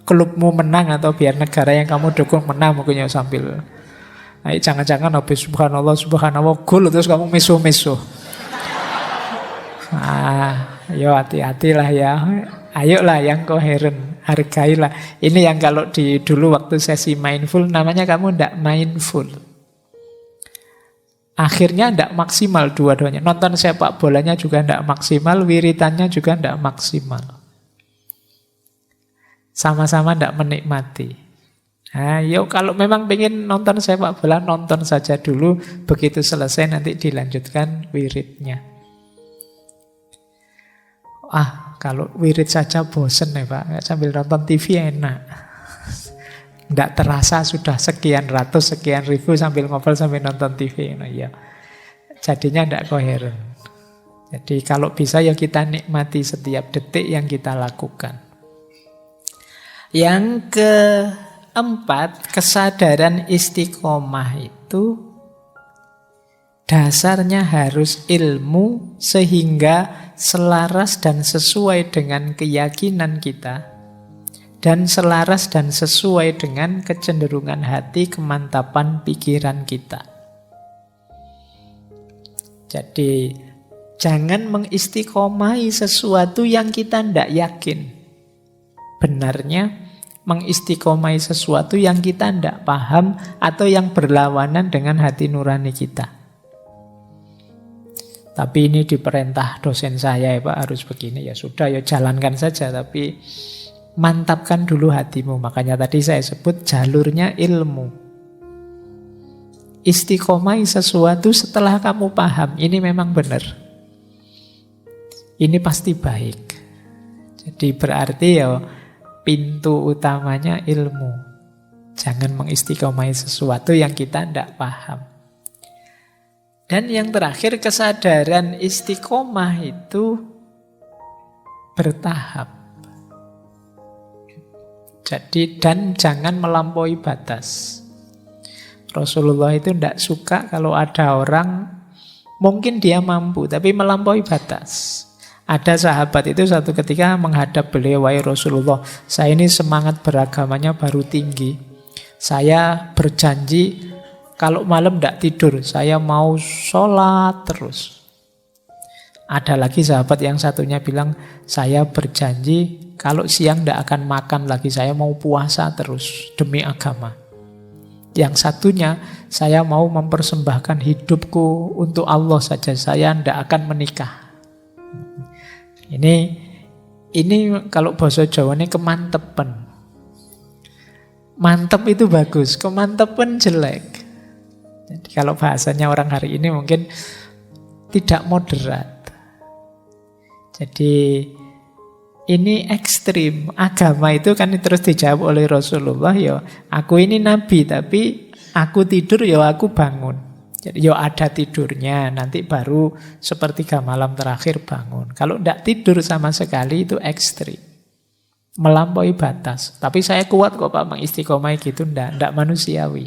klubmu menang atau biar negara yang kamu dukung menang mungkin ya sambil. Nah, jangan-jangan habis subhanallah gol terus kamu misuh-misuh. Ayo hati-hatilah ya. Ayolah yang koheren, hargailah. Ini yang kalau di dulu waktu sesi mindful namanya kamu ndak mindful. Akhirnya ndak maksimal dua-duanya. Nonton sepak bolanya juga ndak maksimal, wiritannya juga ndak maksimal. Sama-sama ndak menikmati. Ayo kalau memang pengen nonton sepak bola, nonton saja dulu. Begitu selesai nanti dilanjutkan wiridnya. Kalau wirid saja bosen ya Pak, sambil nonton TV enak. Nggak terasa sudah sekian ratus, sekian ribu sambil ngobrol sambil nonton TV. Nah, ya. Jadinya nggak koheren. Jadi kalau bisa ya kita nikmati setiap detik yang kita lakukan. Yang keempat, kesadaran istiqomah itu dasarnya harus ilmu sehingga selaras dan sesuai dengan keyakinan kita dan selaras dan sesuai dengan kecenderungan hati, kemantapan pikiran kita. Jadi jangan mengistiqomahi sesuatu yang kita tidak yakin. Benarnya mengistiqomahi sesuatu yang kita tidak paham atau yang berlawanan dengan hati nurani kita. Tapi ini diperintah dosen saya ya Pak, harus begini, ya sudah ya jalankan saja, tapi mantapkan dulu hatimu. Makanya tadi saya sebut jalurnya ilmu. Istiqomai sesuatu setelah kamu paham, ini memang benar. Ini pasti baik. Jadi berarti ya pintu utamanya ilmu. Jangan mengistiqomai sesuatu yang kita tidak paham. Dan yang terakhir, kesadaran istiqomah itu bertahap. Jadi dan jangan melampaui batas. Rasulullah itu tidak suka kalau ada orang mungkin dia mampu tapi melampaui batas. Ada sahabat itu satu ketika menghadap beliau, wahai Rasulullah, saya ini semangat beragamanya baru tinggi. Saya berjanji kalau malam tidak tidur, saya mau sholat terus. Ada lagi sahabat yang satunya bilang, saya berjanji kalau siang tidak akan makan lagi, saya mau puasa terus demi agama. Yang satunya, saya mau mempersembahkan hidupku untuk Allah saja, saya tidak akan menikah. Ini Ini kalau bahasa Jawa ini kemantepen. Mantep itu bagus, kemantepen jelek. Jadi kalau bahasanya orang hari ini mungkin tidak moderat. Jadi ini ekstrim. Agama itu kan terus dijawab oleh Rasulullah, ya aku ini nabi tapi aku tidur ya aku bangun. Jadi ya ada tidurnya, nanti baru sepertiga malam terakhir bangun. Kalau tidak tidur sama sekali itu ekstrim. Melampaui batas. Tapi saya kuat kok Pak mengistiqomah gitu, tidak manusiawi.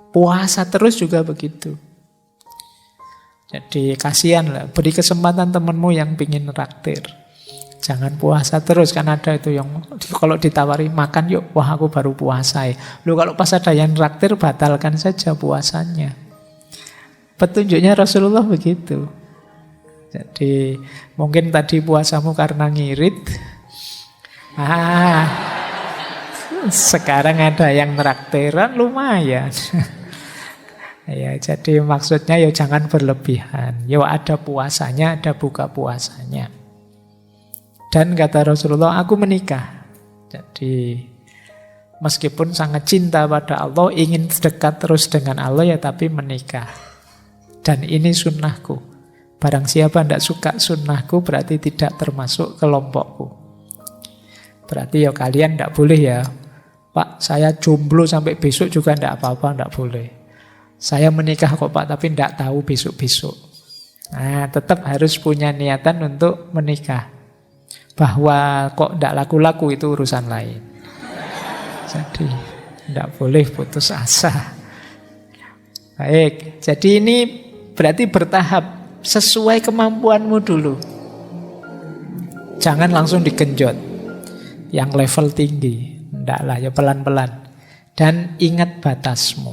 Puasa terus juga begitu. Jadi kasihan lah, beri kesempatan temanmu yang pingin traktir. Jangan puasa terus, kan ada itu yang kalau ditawari makan yuk, wah aku baru puasa ya. Lu kalau pas ada yang traktir batalkan saja puasanya. Petunjuknya Rasulullah begitu. Jadi mungkin tadi puasamu karena ngirit. Sekarang ada yang traktiran lumayan. Ya, jadi maksudnya ya jangan berlebihan. Ya ada puasanya, ada buka puasanya. Dan kata Rasulullah, aku menikah. Jadi meskipun sangat cinta pada Allah, ingin dekat terus dengan Allah ya, tapi menikah. Dan ini sunnahku. Barang siapa tidak suka sunnahku berarti tidak termasuk kelompokku. Berarti ya kalian tidak boleh ya, Pak saya jomblo sampai besok juga tidak apa-apa, tidak boleh. Saya menikah kok Pak, tapi tidak tahu besok-besok. Nah, tetap harus punya niatan untuk menikah. Bahwa kok tidak laku-laku itu urusan lain. Jadi tidak boleh putus asa. Baik, jadi ini berarti bertahap sesuai kemampuanmu dulu. Jangan langsung digenjot. Yang level tinggi, tidak lah, ya pelan-pelan. Dan ingat batasmu.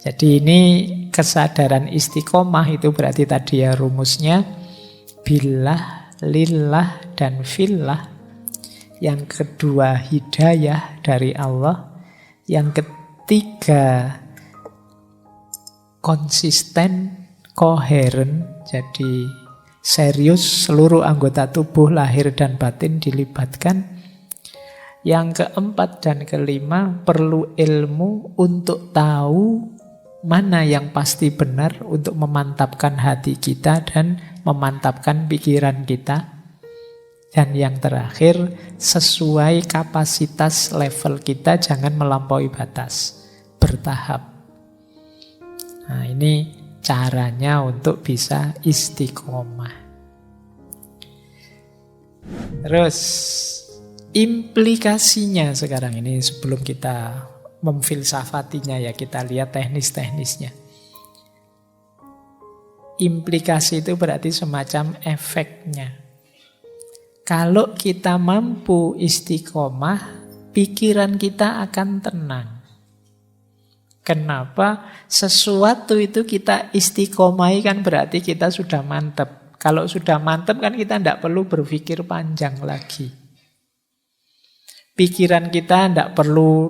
Jadi ini kesadaran istiqomah itu berarti tadi ya rumusnya billah, lillah, dan fillah. Yang kedua hidayah dari Allah. Yang ketiga konsisten, koheren. Jadi serius, seluruh anggota tubuh lahir dan batin dilibatkan. Yang keempat dan kelima perlu ilmu untuk tahu mana yang pasti benar untuk memantapkan hati kita dan memantapkan pikiran kita. Dan yang terakhir, sesuai kapasitas level kita, jangan melampaui batas. Bertahap. Nah, ini caranya untuk bisa istiqomah. Terus, implikasinya sekarang ini sebelum kita memfilsafatinya ya, kita lihat teknis-teknisnya. Implikasi itu berarti semacam efeknya. Kalau kita mampu istiqomah, pikiran kita akan tenang. Kenapa? Sesuatu itu kita istiqomahi kan berarti kita sudah mantap. Kalau sudah mantap kan kita tidak perlu berpikir panjang lagi. Pikiran kita tidak perlu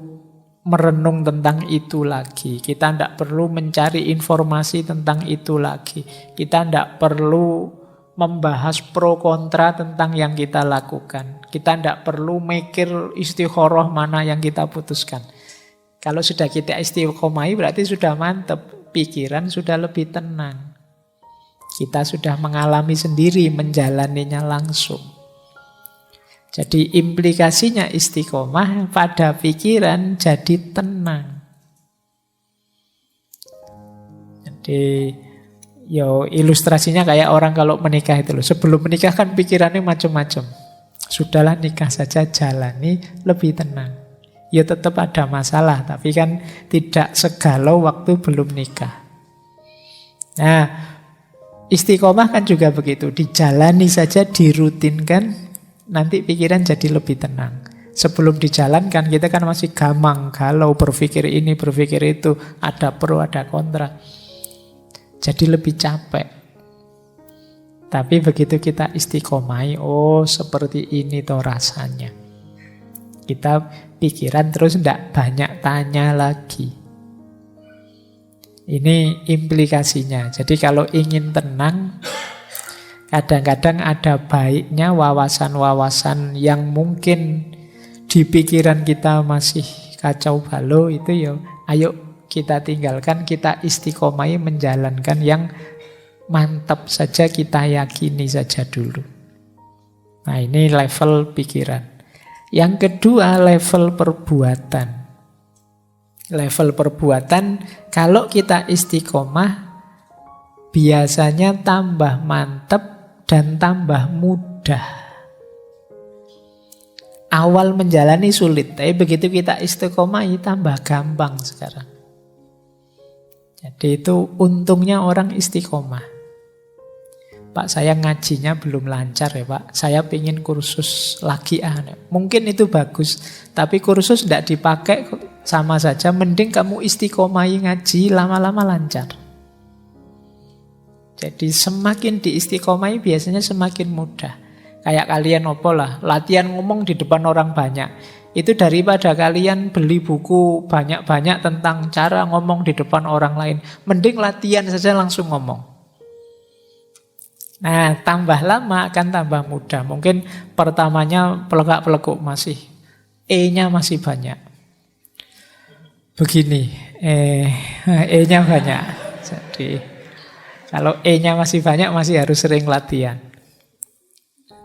merenung tentang itu lagi. Kita tidak perlu mencari informasi tentang itu lagi. Kita tidak perlu membahas pro kontra tentang yang kita lakukan. Kita tidak perlu mikir istikharah mana yang kita putuskan. Kalau sudah kita istiqomahi berarti sudah mantap. Pikiran sudah lebih tenang. Kita sudah mengalami sendiri, menjalaninya langsung. Jadi implikasinya istiqomah pada pikiran jadi tenang. Jadi yo ilustrasinya kayak orang kalau menikah itu loh. Sebelum menikah kan pikirannya macam-macam. Sudahlah nikah saja, jalani lebih tenang. Ya tetap ada masalah, tapi kan tidak segalau waktu belum nikah. Nah, istiqomah kan juga begitu. Dijalani saja, dirutinkan, nanti pikiran jadi lebih tenang. Sebelum dijalankan kita kan masih gamang, galau, berpikir ini, berpikir itu. Ada pro, ada kontra. Jadi lebih capek. Tapi begitu kita istiqomah, oh seperti ini toh rasanya. Kita pikiran terus tidak banyak tanya lagi. Ini implikasinya. Jadi kalau ingin tenang, Kadang-kadang ada baiknya wawasan-wawasan yang mungkin di pikiran kita masih kacau balau itu ya, ayo kita tinggalkan, kita istiqomai menjalankan yang mantap saja, kita yakini saja dulu. Nah, ini level pikiran. Yang kedua, level perbuatan. Level perbuatan, kalau kita istiqomah, biasanya tambah mantap dan tambah mudah. Awal menjalani sulit, tapi begitu kita istiqomah, tambah gampang sekarang. Jadi itu untungnya orang istiqomah. Pak, saya ngajinya belum lancar ya Pak, saya pengen kursus lagi. Mungkin itu bagus, tapi kursus tidak dipakai sama saja. Mending kamu istiqomahi ngaji, lama-lama lancar. Jadi semakin diistiqomahi biasanya semakin mudah. Kayak kalian lah, latihan ngomong di depan orang banyak. Itu daripada kalian beli buku banyak-banyak tentang cara ngomong di depan orang lain. Mending latihan saja langsung ngomong. Nah, tambah lama akan tambah mudah. Mungkin pertamanya pelegak-peleguk masih, E-nya masih banyak. Begini, E-nya banyak. Jadi kalau E-nya masih banyak, masih harus sering latihan.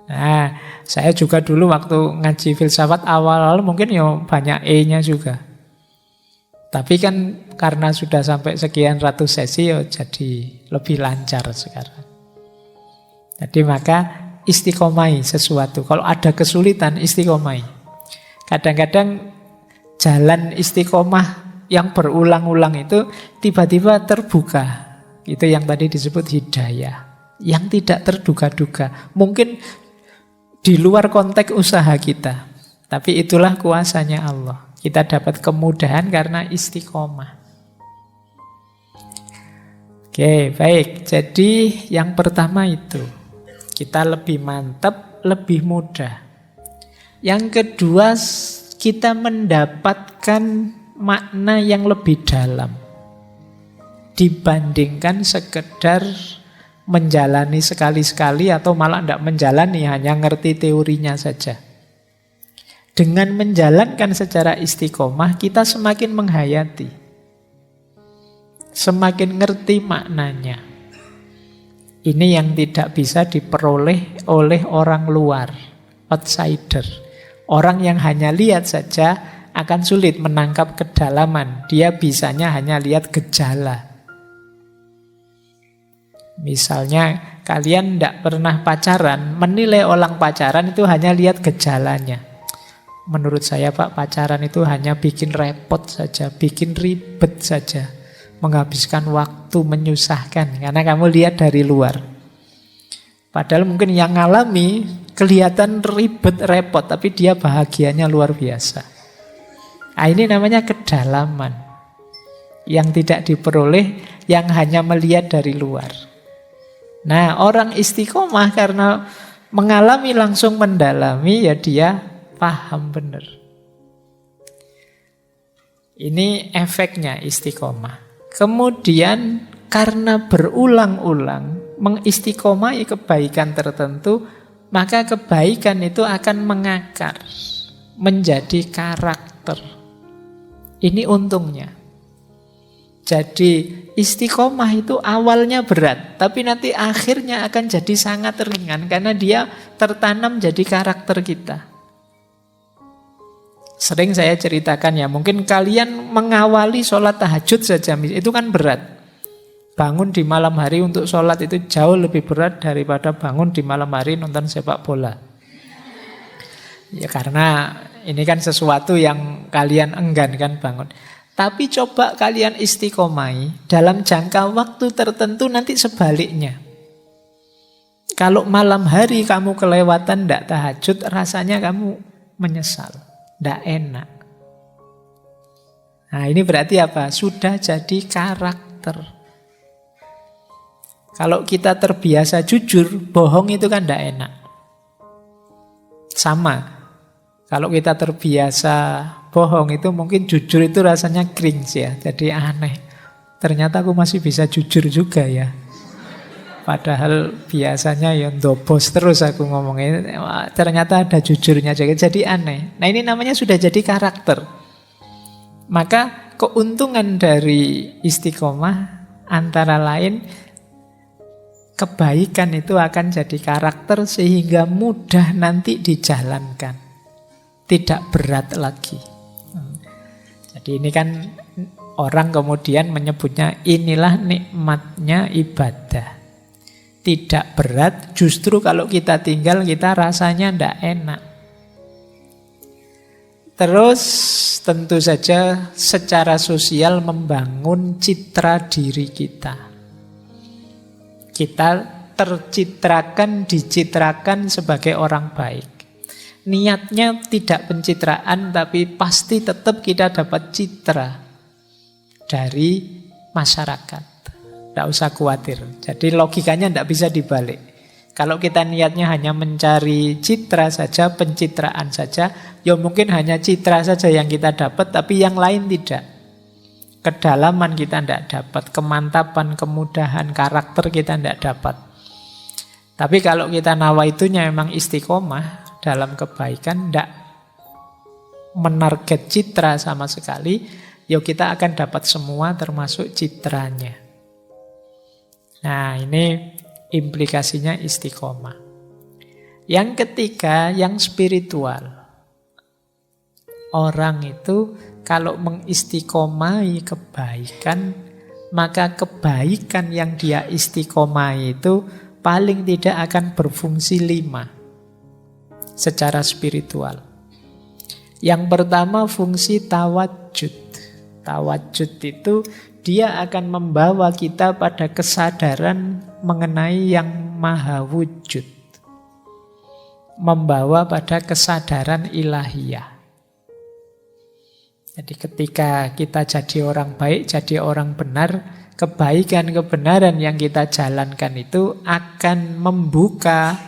Nah, saya juga dulu waktu ngaji filsafat awal-awal mungkin ya banyak E-nya juga. Tapi kan karena sudah sampai sekian ratus sesi ya jadi lebih lancar sekarang. Jadi maka istiqomai sesuatu. Kalau ada kesulitan, istiqomai. Kadang-kadang jalan istiqomah yang berulang-ulang itu tiba-tiba terbuka. Itu yang tadi disebut hidayah. Yang tidak terduga-duga. Mungkin di luar konteks usaha kita. Tapi itulah kuasanya Allah. Kita dapat kemudahan karena istiqomah. Oke, baik. Jadi yang pertama itu. Kita lebih mantap, lebih mudah. Yang kedua, kita mendapatkan makna yang lebih dalam. Dibandingkan sekedar menjalani sekali-sekali atau malah tidak menjalani, hanya ngerti teorinya saja. Dengan menjalankan secara istiqomah, kita semakin menghayati. Semakin ngerti maknanya. Ini yang tidak bisa diperoleh oleh orang luar, outsider. Orang yang hanya lihat saja akan sulit menangkap kedalaman. Dia bisanya hanya lihat gejala. Misalnya kalian tidak pernah pacaran, menilai orang pacaran itu hanya lihat gejalanya. Menurut saya Pak, pacaran itu hanya bikin repot saja, bikin ribet saja. Menghabiskan waktu, menyusahkan. Karena kamu lihat dari luar. Padahal mungkin yang ngalami kelihatan ribet, repot, tapi dia bahagianya luar biasa. Nah, ini namanya kedalaman. Yang tidak diperoleh, yang hanya melihat dari luar. Nah, orang istiqomah karena mengalami langsung mendalami, ya dia paham benar. Ini efeknya istiqomah. Kemudian karena berulang-ulang mengistiqomai kebaikan tertentu, maka kebaikan itu akan mengakar menjadi karakter. Ini untungnya. Jadi istiqomah itu awalnya berat, tapi nanti akhirnya akan jadi sangat ringan karena dia tertanam jadi karakter kita. Sering saya ceritakan ya, mungkin kalian mengawali sholat tahajud saja, itu kan berat. Bangun di malam hari untuk sholat itu jauh lebih berat daripada bangun di malam hari nonton sepak bola. Ya karena ini kan sesuatu yang kalian enggan kan bangun. Tapi coba kalian istiqomai dalam jangka waktu tertentu nanti sebaliknya. Kalau malam hari kamu kelewatan tidak tahajud, rasanya kamu menyesal, tidak enak. Nah ini berarti apa? Sudah jadi karakter. Kalau kita terbiasa jujur, bohong itu kan tidak enak. Sama. Kalau kita terbiasa bohong itu mungkin jujur itu rasanya cringe ya. Jadi aneh. Ternyata aku masih bisa jujur juga ya. Padahal biasanya ya ndobos terus aku ngomongin. Wah, ternyata ada jujurnya juga. Jadi aneh. Nah ini namanya sudah jadi karakter. Maka keuntungan dari istiqomah antara lain kebaikan itu akan jadi karakter sehingga mudah nanti dijalankan. Tidak berat lagi. Jadi ini kan orang kemudian menyebutnya inilah nikmatnya ibadah. Tidak berat, justru kalau kita tinggal kita rasanya tidak enak. Terus tentu saja secara sosial membangun citra diri kita. Kita tercitrakan, dicitrakan sebagai orang baik. Niatnya tidak pencitraan, tapi pasti tetap kita dapat citra dari masyarakat. Tidak usah khawatir. Jadi logikanya tidak bisa dibalik. Kalau kita niatnya hanya mencari citra saja, pencitraan saja, ya mungkin hanya citra saja yang kita dapat, tapi yang lain tidak. Kedalaman kita tidak dapat, kemantapan, kemudahan, karakter kita tidak dapat. Tapi kalau kita nawaitunya memang istiqomah dalam kebaikan, tidak menarget citra sama sekali, ya kita akan dapat semua termasuk citranya. Nah ini implikasinya istiqomah. Yang ketiga, yang spiritual. Orang itu kalau mengistiqomahi kebaikan, maka kebaikan yang dia istiqomahi itu paling tidak akan berfungsi 5 secara spiritual. Yang pertama fungsi tawajud. Tawajud itu dia akan membawa kita pada kesadaran mengenai yang maha wujud. Membawa pada kesadaran ilahiyah. Jadi ketika kita jadi orang baik, jadi orang benar, kebaikan, kebenaran yang kita jalankan itu akan membuka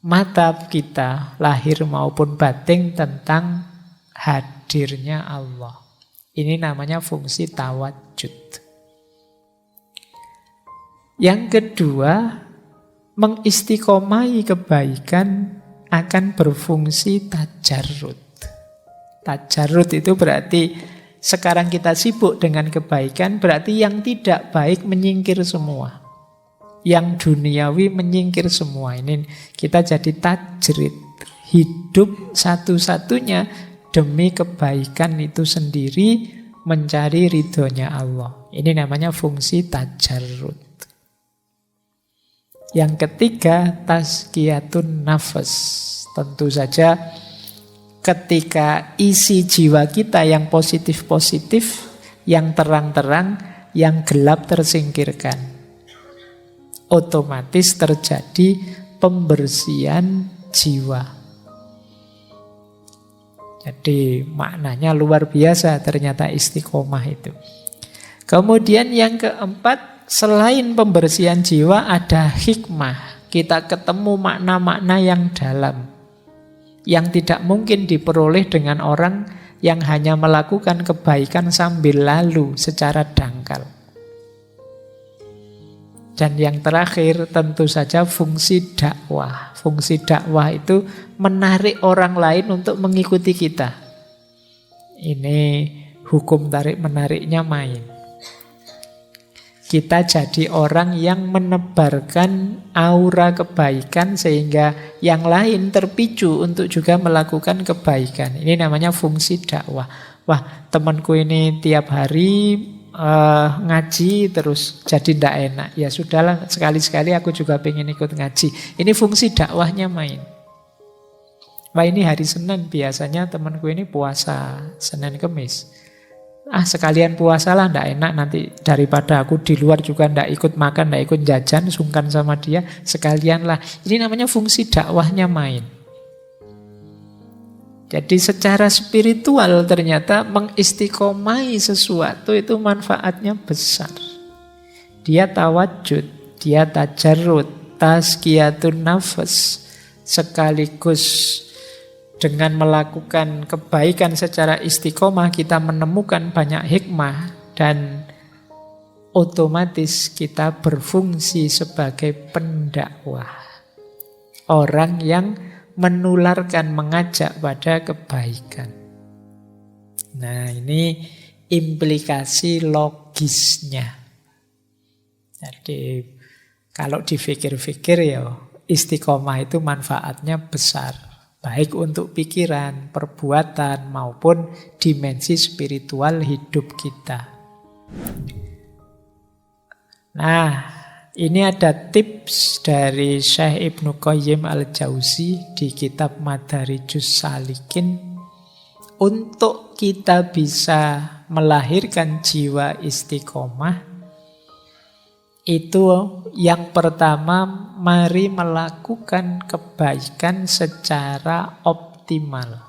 mata kita, lahir maupun batin, tentang hadirnya Allah. Ini namanya fungsi tawajud. Yang kedua, mengistiqomahi kebaikan akan berfungsi tajarrud. Tajarrud itu berarti sekarang kita sibuk dengan kebaikan, berarti yang tidak baik menyingkir semua. Yang duniawi menyingkir semua. Ini kita jadi tajrid. Hidup satu-satunya demi kebaikan itu sendiri, mencari ridhonya Allah. Ini namanya fungsi tajarrud. Yang ketiga, tazkiyatun nafas. Tentu saja ketika isi jiwa kita yang positif-positif, yang terang-terang, yang gelap tersingkirkan, otomatis terjadi pembersihan jiwa. Jadi maknanya luar biasa ternyata istiqomah itu. Kemudian yang keempat, selain pembersihan jiwa ada hikmah. Kita ketemu makna-makna yang dalam, yang tidak mungkin diperoleh dengan orang yang hanya melakukan kebaikan sambil lalu secara dangkal. Dan yang terakhir tentu saja fungsi dakwah. Fungsi dakwah itu menarik orang lain untuk mengikuti kita. Ini hukum tarik-menariknya main. Kita jadi orang yang menebarkan aura kebaikan sehingga yang lain terpicu untuk juga melakukan kebaikan. Ini namanya fungsi dakwah. Wah, temanku ini tiap hari ngaji terus jadi ndak enak. Ya sudahlah, sekali-sekali aku juga pengen ikut ngaji. Ini fungsi dakwahnya main. Wah, ini hari Senin biasanya temanku ini puasa Senin Kemis. Sekalian puasalah, ndak enak nanti daripada aku di luar juga ndak ikut makan, ndak ikut jajan, sungkan sama dia, sekalianlah. Ini namanya fungsi dakwahnya main. Jadi secara spiritual ternyata mengistiqomahi sesuatu itu manfaatnya besar. Dia tawajud, dia tajarrud, tazkiyatun nafas. Sekaligus dengan melakukan kebaikan secara istiqomah kita menemukan banyak hikmah dan otomatis kita berfungsi sebagai pendakwah. Orang yang menularkan, mengajak pada kebaikan. Nah, ini implikasi logisnya. Jadi, kalau dipikir-pikir ya, istiqomah itu manfaatnya besar. Baik untuk pikiran, perbuatan, maupun dimensi spiritual hidup kita. Nah, ini ada tips dari Syekh Ibnu Qayyim al-Jauzi di kitab Madarijus Salikin untuk kita bisa melahirkan jiwa istiqomah. Itu yang pertama, mari melakukan kebaikan secara optimal.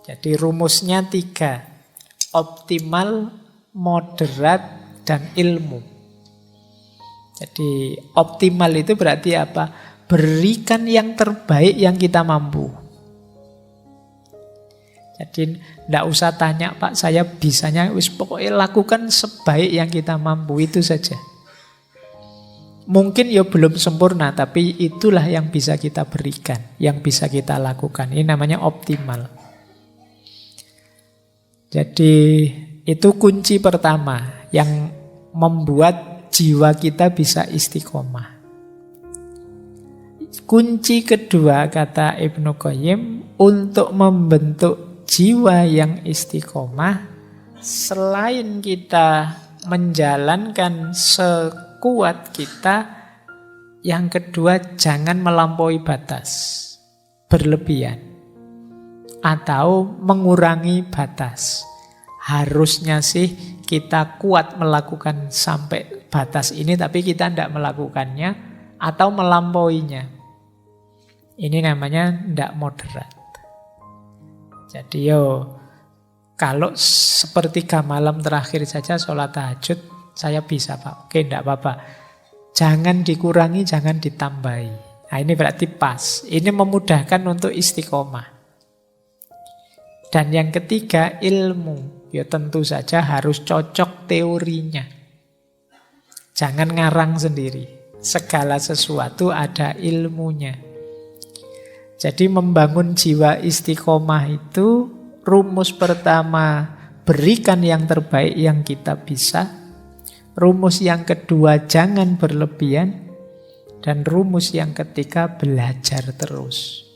Jadi rumusnya 3, optimal, moderat, dan ilmu. Jadi optimal itu berarti apa? Berikan yang terbaik yang kita mampu. Jadi tidak usah tanya, Pak, saya bisanya, pokoknya lakukan sebaik yang kita mampu, itu saja. Mungkin ya belum sempurna, tapi itulah yang bisa kita berikan, yang bisa kita lakukan. Ini namanya optimal. Jadi itu kunci pertama yang membuat jiwa kita bisa istiqomah. Kunci kedua, kata Ibnu Qayyim, untuk membentuk jiwa yang istiqomah, selain kita menjalankan sekuat kita, yang kedua, jangan melampaui batas, berlebihan, atau mengurangi batas. Harusnya sih kita kuat melakukan sampai batas ini, tapi kita tidak melakukannya atau melampauinya. Ini namanya tidak moderat. Jadi kalau sepertiga malam terakhir saja sholat tahajud, saya bisa, Pak. Oke, tidak apa-apa. Jangan dikurangi, jangan ditambahi. Nah, ini berarti pas. Ini memudahkan untuk istiqomah. Dan yang ketiga, ilmu. Ya tentu saja harus cocok teorinya. Jangan ngarang sendiri. Segala sesuatu ada ilmunya. Jadi membangun jiwa istiqomah itu, rumus pertama, berikan yang terbaik yang kita bisa. Rumus yang kedua, jangan berlebihan. Dan rumus yang ketiga, belajar terus.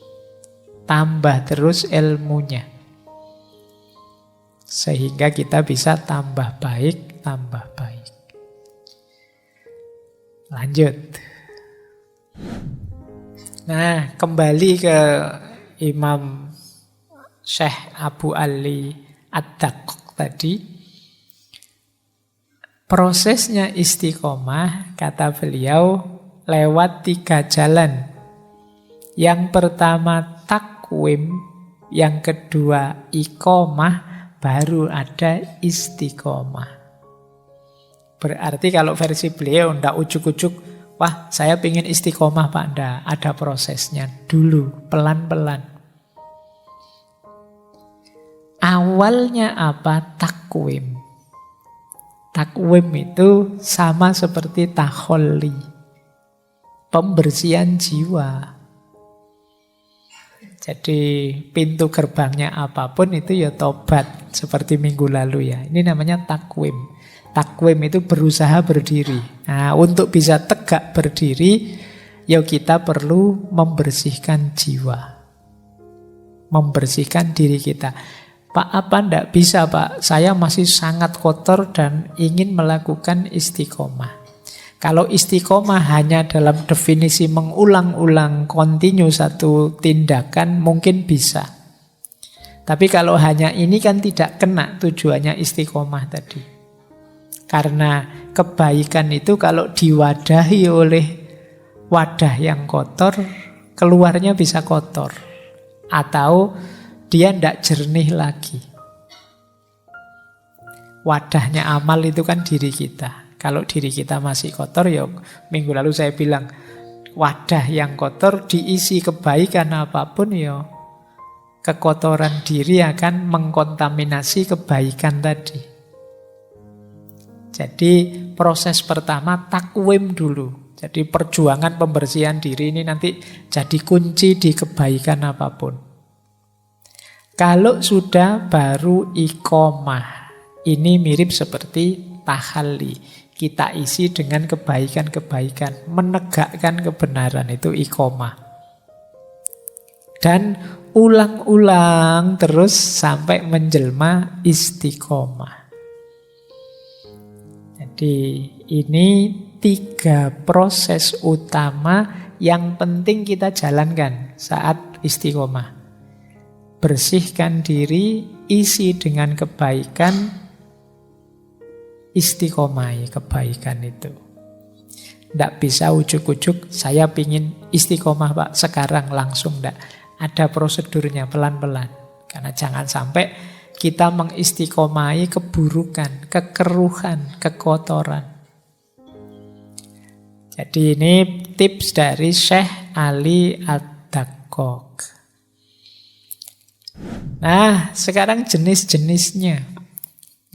Tambah terus ilmunya. Sehingga kita bisa tambah baik, tambah baik. Lanjut. Nah, kembali ke Imam Syekh Abu Ali Ad-Daqqaq tadi. Prosesnya istiqomah, kata beliau, lewat 3 jalan. Yang pertama takwim, yang kedua iqomah, baru ada istiqomah. Berarti kalau versi beliau ndak ujuk-ujuk, wah saya pengen istiqomah Pak, ndak. Ada prosesnya dulu, pelan-pelan. Awalnya apa? Takwim. Takwim itu sama seperti takholli, pembersihan jiwa. Jadi pintu gerbangnya apapun itu ya tobat. Seperti minggu lalu ya. Ini namanya takwim. Takwim itu berusaha berdiri. Nah, untuk bisa tegak berdiri, ya kita perlu membersihkan jiwa. Membersihkan diri kita. Pak, apa ndak bisa Pak? Saya masih sangat kotor dan ingin melakukan istiqomah. Kalau istiqomah hanya dalam definisi mengulang-ulang kontinu satu tindakan, mungkin bisa. Tapi kalau hanya ini kan tidak kena tujuannya istiqomah tadi. Karena kebaikan itu kalau diwadahi oleh wadah yang kotor, keluarnya bisa kotor. Atau dia tidak jernih lagi. Wadahnya amal itu kan diri kita. Kalau diri kita masih kotor, ya minggu lalu saya bilang, wadah yang kotor diisi kebaikan apapun, ya kekotoran diri akan mengkontaminasi kebaikan tadi. Jadi proses pertama takwim dulu. Jadi perjuangan pembersihan diri ini nanti jadi kunci di kebaikan apapun. Kalau sudah baru iqomah. Ini mirip seperti tahalli. Kita isi dengan kebaikan-kebaikan. Menegakkan kebenaran itu iqomah. Dan ulang-ulang terus sampai menjelma istiqomah. Jadi ini 3 proses utama yang penting kita jalankan saat istiqomah. Bersihkan diri, isi dengan kebaikan, istiqomah kebaikan itu. Tidak bisa ujuk-ujuk, saya pingin istiqomah Pak, sekarang langsung tidak. Ada prosedurnya pelan-pelan. Karena jangan sampai kita mengistiqomahi keburukan, kekeruhan, kekotoran. Jadi ini tips dari Syekh Ali Ad-Daqqaq. Nah, sekarang jenis-jenisnya.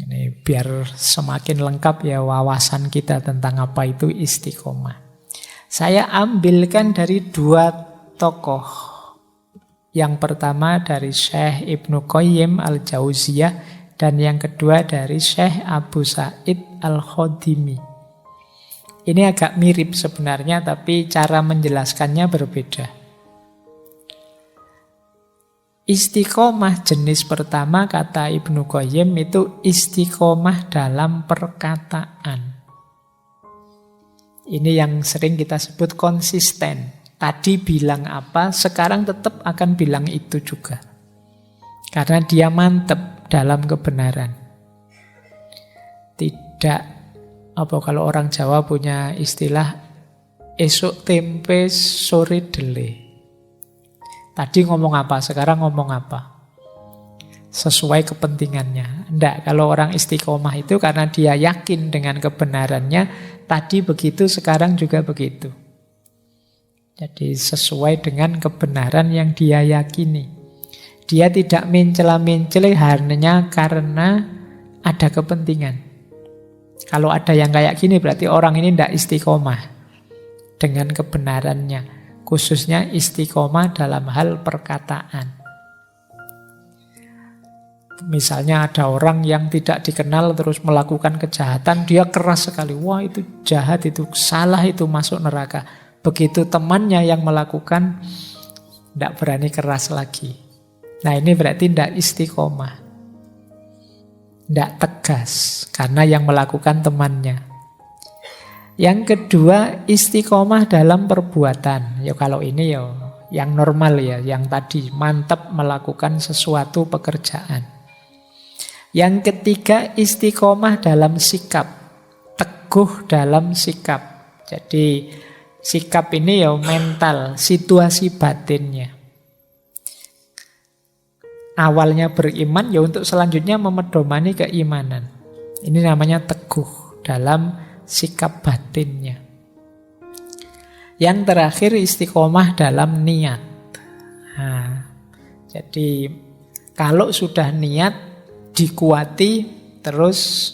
Ini biar semakin lengkap ya wawasan kita tentang apa itu istiqomah. Saya ambilkan dari 2 tokoh. Yang pertama dari Syekh Ibnu Qayyim Al-Jauziyah dan yang kedua dari Syekh Abu Sa'id Al-Khodimi. Ini agak mirip sebenarnya tapi cara menjelaskannya berbeda. Istiqomah jenis pertama kata Ibnu Qayyim itu istiqomah dalam perkataan. Ini yang sering kita sebut konsisten. Tadi bilang apa, sekarang tetap akan bilang itu juga. Karena dia mantep dalam kebenaran. Tidak, kalau orang Jawa punya istilah, esok tempe, sore dele. Tadi ngomong apa, sekarang ngomong apa. Sesuai kepentingannya. Tidak, kalau orang istiqomah itu karena dia yakin dengan kebenarannya, tadi begitu, sekarang juga begitu. Jadi sesuai dengan kebenaran yang dia yakini. Dia tidak mencela-mencela hanya karena ada kepentingan. Kalau ada yang kayak gini berarti orang ini tidak istiqomah dengan kebenarannya. Khususnya istiqomah dalam hal perkataan. Misalnya ada orang yang tidak dikenal terus melakukan kejahatan, dia keras sekali. Wah itu jahat, itu salah, itu masuk neraka. Begitu temannya yang melakukan, tidak berani keras lagi. Nah ini berarti tidak istiqomah. Tidak tegas, karena yang melakukan temannya. Yang kedua, istiqomah dalam perbuatan. Ya kalau ini ya yang normal ya, yang tadi mantap melakukan sesuatu pekerjaan. Yang ketiga, istiqomah dalam sikap. Teguh dalam sikap. Jadi sikap ini ya mental, situasi batinnya. Awalnya beriman ya untuk selanjutnya memedomani keimanan. Ini namanya teguh dalam sikap batinnya. Yang terakhir istiqomah dalam niat. Nah, jadi kalau sudah niat dikuati terus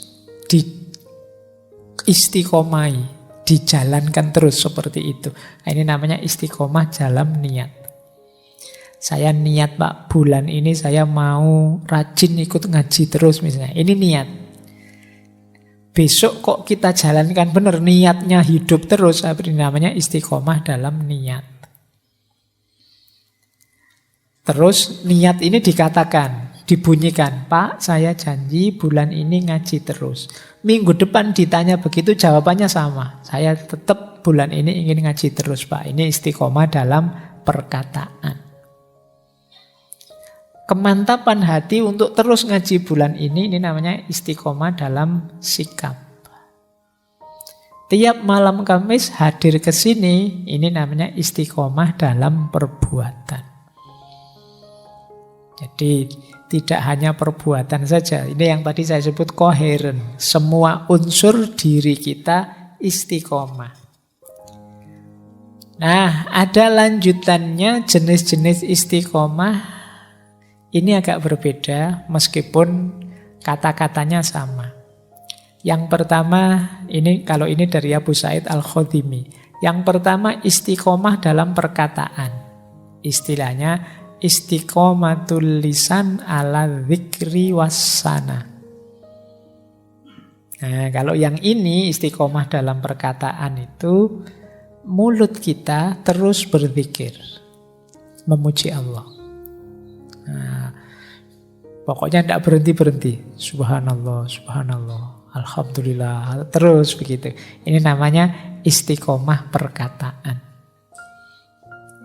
istiqomahi, dijalankan terus seperti itu. Nah, ini namanya istiqomah dalam niat. Saya niat Pak, bulan ini saya mau rajin ikut ngaji terus misalnya. Ini niat. Besok kok kita jalankan benar, niatnya hidup terus. Ini namanya istiqomah dalam niat. Terus niat ini dikatakan, dibunyikan, Pak saya janji bulan ini ngaji terus. Minggu depan ditanya begitu jawabannya sama. Saya tetap bulan ini ingin ngaji terus Pak. Ini istiqomah dalam perkataan. Kemantapan hati untuk terus ngaji bulan ini namanya istiqomah dalam sikap. Tiap malam Kamis hadir ke sini, ini namanya istiqomah dalam perbuatan. Jadi tidak hanya perbuatan saja. Ini yang tadi saya sebut koheren. Semua unsur diri kita istiqomah. Nah, ada lanjutannya jenis-jenis istiqomah. Ini agak berbeda meskipun kata-katanya sama. Yang pertama, kalau ini dari Abu Sa'id Al-Khudrimi. Yang pertama istiqomah dalam perkataan. Istilahnya istiqomatul lisan ala dzikri wassana. Nah, kalau yang ini istiqomah dalam perkataan itu mulut kita terus berzikir, memuji Allah. Nah, pokoknya tidak berhenti-berhenti. Subhanallah, subhanallah, alhamdulillah, terus begitu. Ini namanya istiqomah perkataan.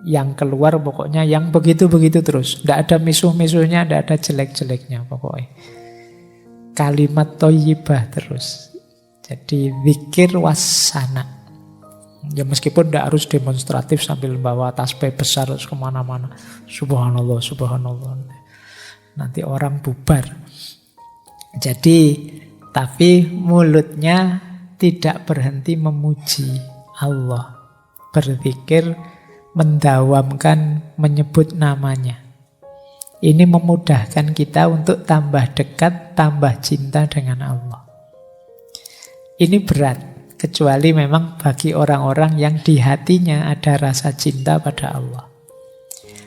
Yang keluar pokoknya yang begitu-begitu terus. Tidak ada misuh-misuhnya, tidak ada jelek-jeleknya pokoknya. Kalimat thayyibah terus. Jadi zikir wassana. Ya meskipun tidak harus demonstratif sambil bawa tasbih besar terus kemana-mana. Subhanallah, subhanallah. Nanti orang bubar. Jadi, tapi mulutnya tidak berhenti memuji Allah. Berzikir, mendawamkan, menyebut namanya. Ini memudahkan kita untuk tambah dekat, tambah cinta dengan Allah. Ini berat, kecuali memang bagi orang-orang yang di hatinya ada rasa cinta pada Allah.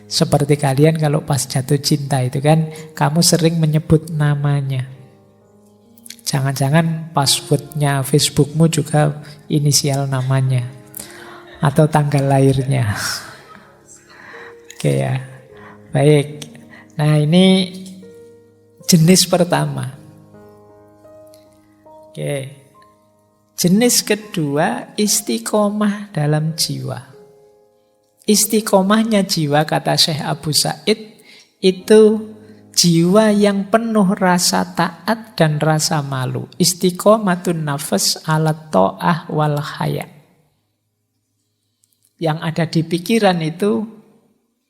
Seperti kalian kalau pas jatuh cinta itu kan, kamu sering menyebut namanya. Jangan-jangan passwordnya Facebookmu juga inisial namanya. Atau tanggal lahirnya. Oke ya, baik. Nah ini jenis pertama. Oke. Jenis kedua istiqomah dalam jiwa. Istiqomahnya jiwa kata Syekh Abu Sa'id itu jiwa yang penuh rasa taat dan rasa malu. Istiqomatun nafas ala ta'ah wal haya. Yang ada di pikiran itu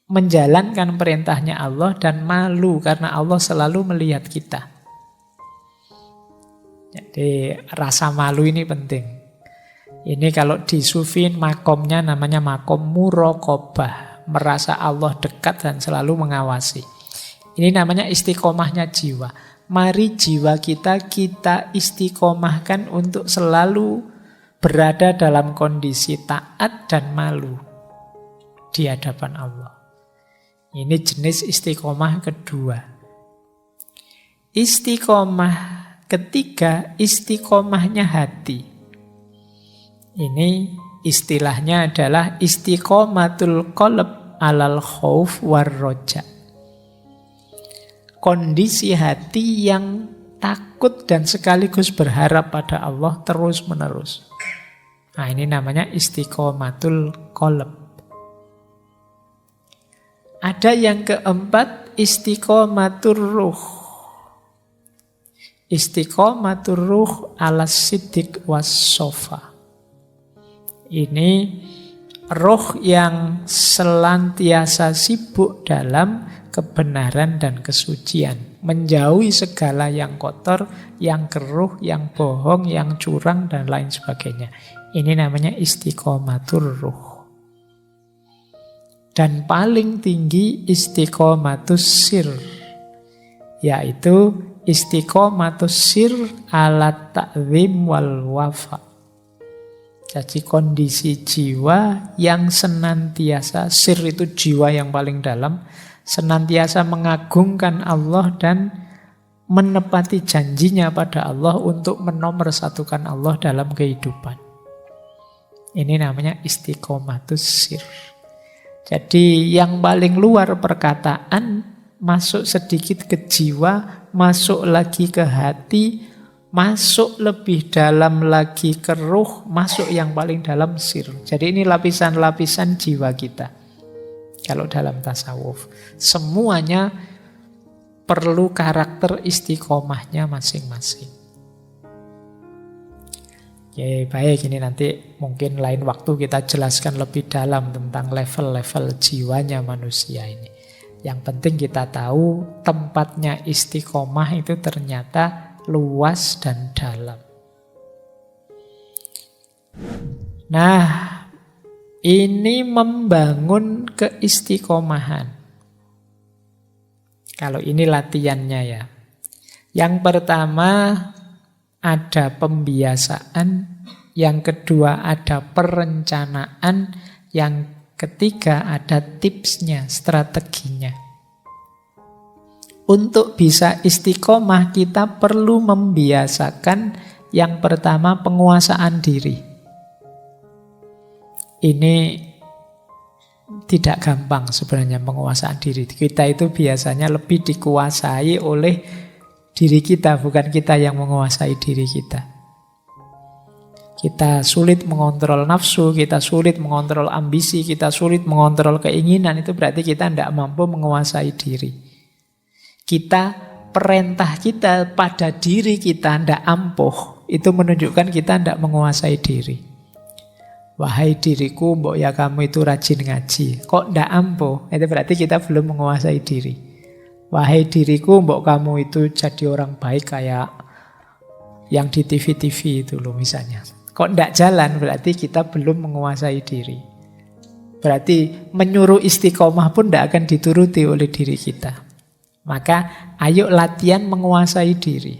menjalankan perintahnya Allah dan malu karena Allah selalu melihat kita. Jadi rasa malu ini penting. Ini kalau di Sufi makomnya namanya makom muraqabah. Merasa Allah dekat dan selalu mengawasi. Ini namanya istiqomahnya jiwa. Mari jiwa kita istiqomahkan untuk selalu berada dalam kondisi taat dan malu di hadapan Allah. Ini jenis istiqomah kedua. Istiqomah ketiga, istiqomahnya hati. Ini istilahnya adalah istiqomatul qalb alal khauf war roja. Kondisi hati yang takut dan sekaligus berharap pada Allah terus-menerus. Nah, ini namanya istiqomatul qalb. Ada yang keempat, istiqomatur ruh. Istiqomatur ruh ala siddiq was sofa. Ini roh yang senantiasa sibuk dalam kebenaran dan kesucian. Menjauhi segala yang kotor, yang keruh, yang bohong, yang curang, dan lain sebagainya. Ini namanya istiqomatur ruh. Dan paling tinggi istiqomatus sir, yaitu istiqomatus sir ala ta'zim wal wafa. Jadi kondisi jiwa yang senantiasa, sir itu jiwa yang paling dalam, senantiasa mengagungkan Allah dan menepati janjinya pada Allah untuk menomorsatukan Allah dalam kehidupan. Ini namanya istiqomatus sir. Jadi yang paling luar perkataan, masuk sedikit ke jiwa, masuk lagi ke hati, masuk lebih dalam lagi ke ruh, masuk yang paling dalam sir. Jadi ini lapisan-lapisan jiwa kita. Kalau dalam tasawuf, semuanya perlu karakter istiqomahnya masing-masing. Oke, baik, ini nanti mungkin lain waktu kita jelaskan lebih dalam tentang level-level jiwanya manusia ini. Yang penting kita tahu tempatnya istiqomah itu ternyata luas dan dalam. Nah, ini membangun keistiqomahan. Kalau ini latihannya ya. Yang pertama, ada pembiasaan, yang kedua ada perencanaan, yang ketiga ada tipsnya, strateginya. Untuk bisa istiqomah kita perlu membiasakan yang pertama penguasaan diri. Ini tidak gampang sebenarnya penguasaan diri. Kita itu biasanya lebih dikuasai oleh diri kita, bukan kita yang menguasai diri kita. Kita sulit mengontrol nafsu, kita sulit mengontrol ambisi, kita sulit mengontrol keinginan. Itu berarti kita tidak mampu menguasai diri. Perintah kita pada diri kita tidak ampuh. Itu menunjukkan kita tidak menguasai diri. Wahai diriku, mbok ya kamu itu rajin ngaji. Kok tidak ampuh? Itu berarti kita belum menguasai diri. Wahai diriku, mbok kamu itu jadi orang baik kayak yang di TV-TV itu loh misalnya. Kok tidak jalan? Berarti kita belum menguasai diri. Berarti menyuruh istiqomah pun tidak akan dituruti oleh diri kita. Maka ayo latihan menguasai diri.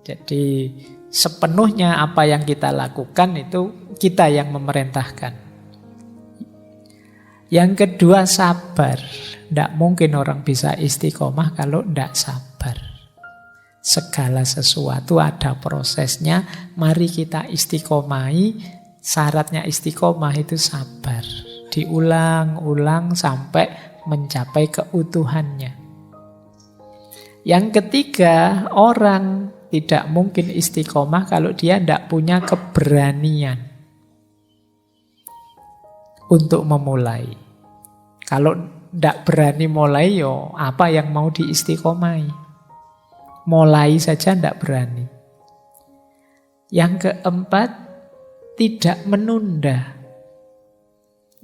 Jadi sepenuhnya apa yang kita lakukan itu kita yang memerintahkan. Yang kedua sabar. Tidak mungkin orang bisa istiqomah kalau tidak sabar. Segala sesuatu ada prosesnya. Mari kita istiqomahi. Syaratnya istiqomah itu sabar. Diulang-ulang sampai mencapai keutuhannya. Yang ketiga, orang tidak mungkin istiqomah kalau dia tidak punya keberanian untuk memulai. Kalau tidak berani mulai, yo apa yang mau diistiqomahi? Mulai saja tidak berani. Yang keempat, tidak menunda.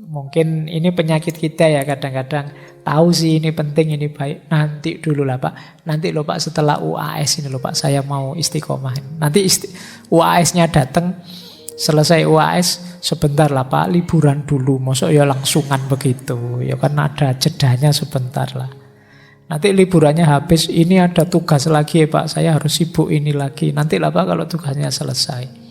Mungkin ini penyakit kita ya kadang-kadang. Tahu sih ini penting, ini baik. Nanti dulu lah Pak. Nanti loh Pak setelah UAS ini loh Pak saya mau istiqomah. Nanti UAS-nya datang, selesai UAS sebentar lah Pak, liburan dulu. Masuk ya langsungan begitu. Ya kan ada jedanya sebentar lah. Nanti liburannya habis, ini ada tugas lagi ya Pak, saya harus sibuk ini lagi. Nanti lah Pak kalau tugasnya selesai.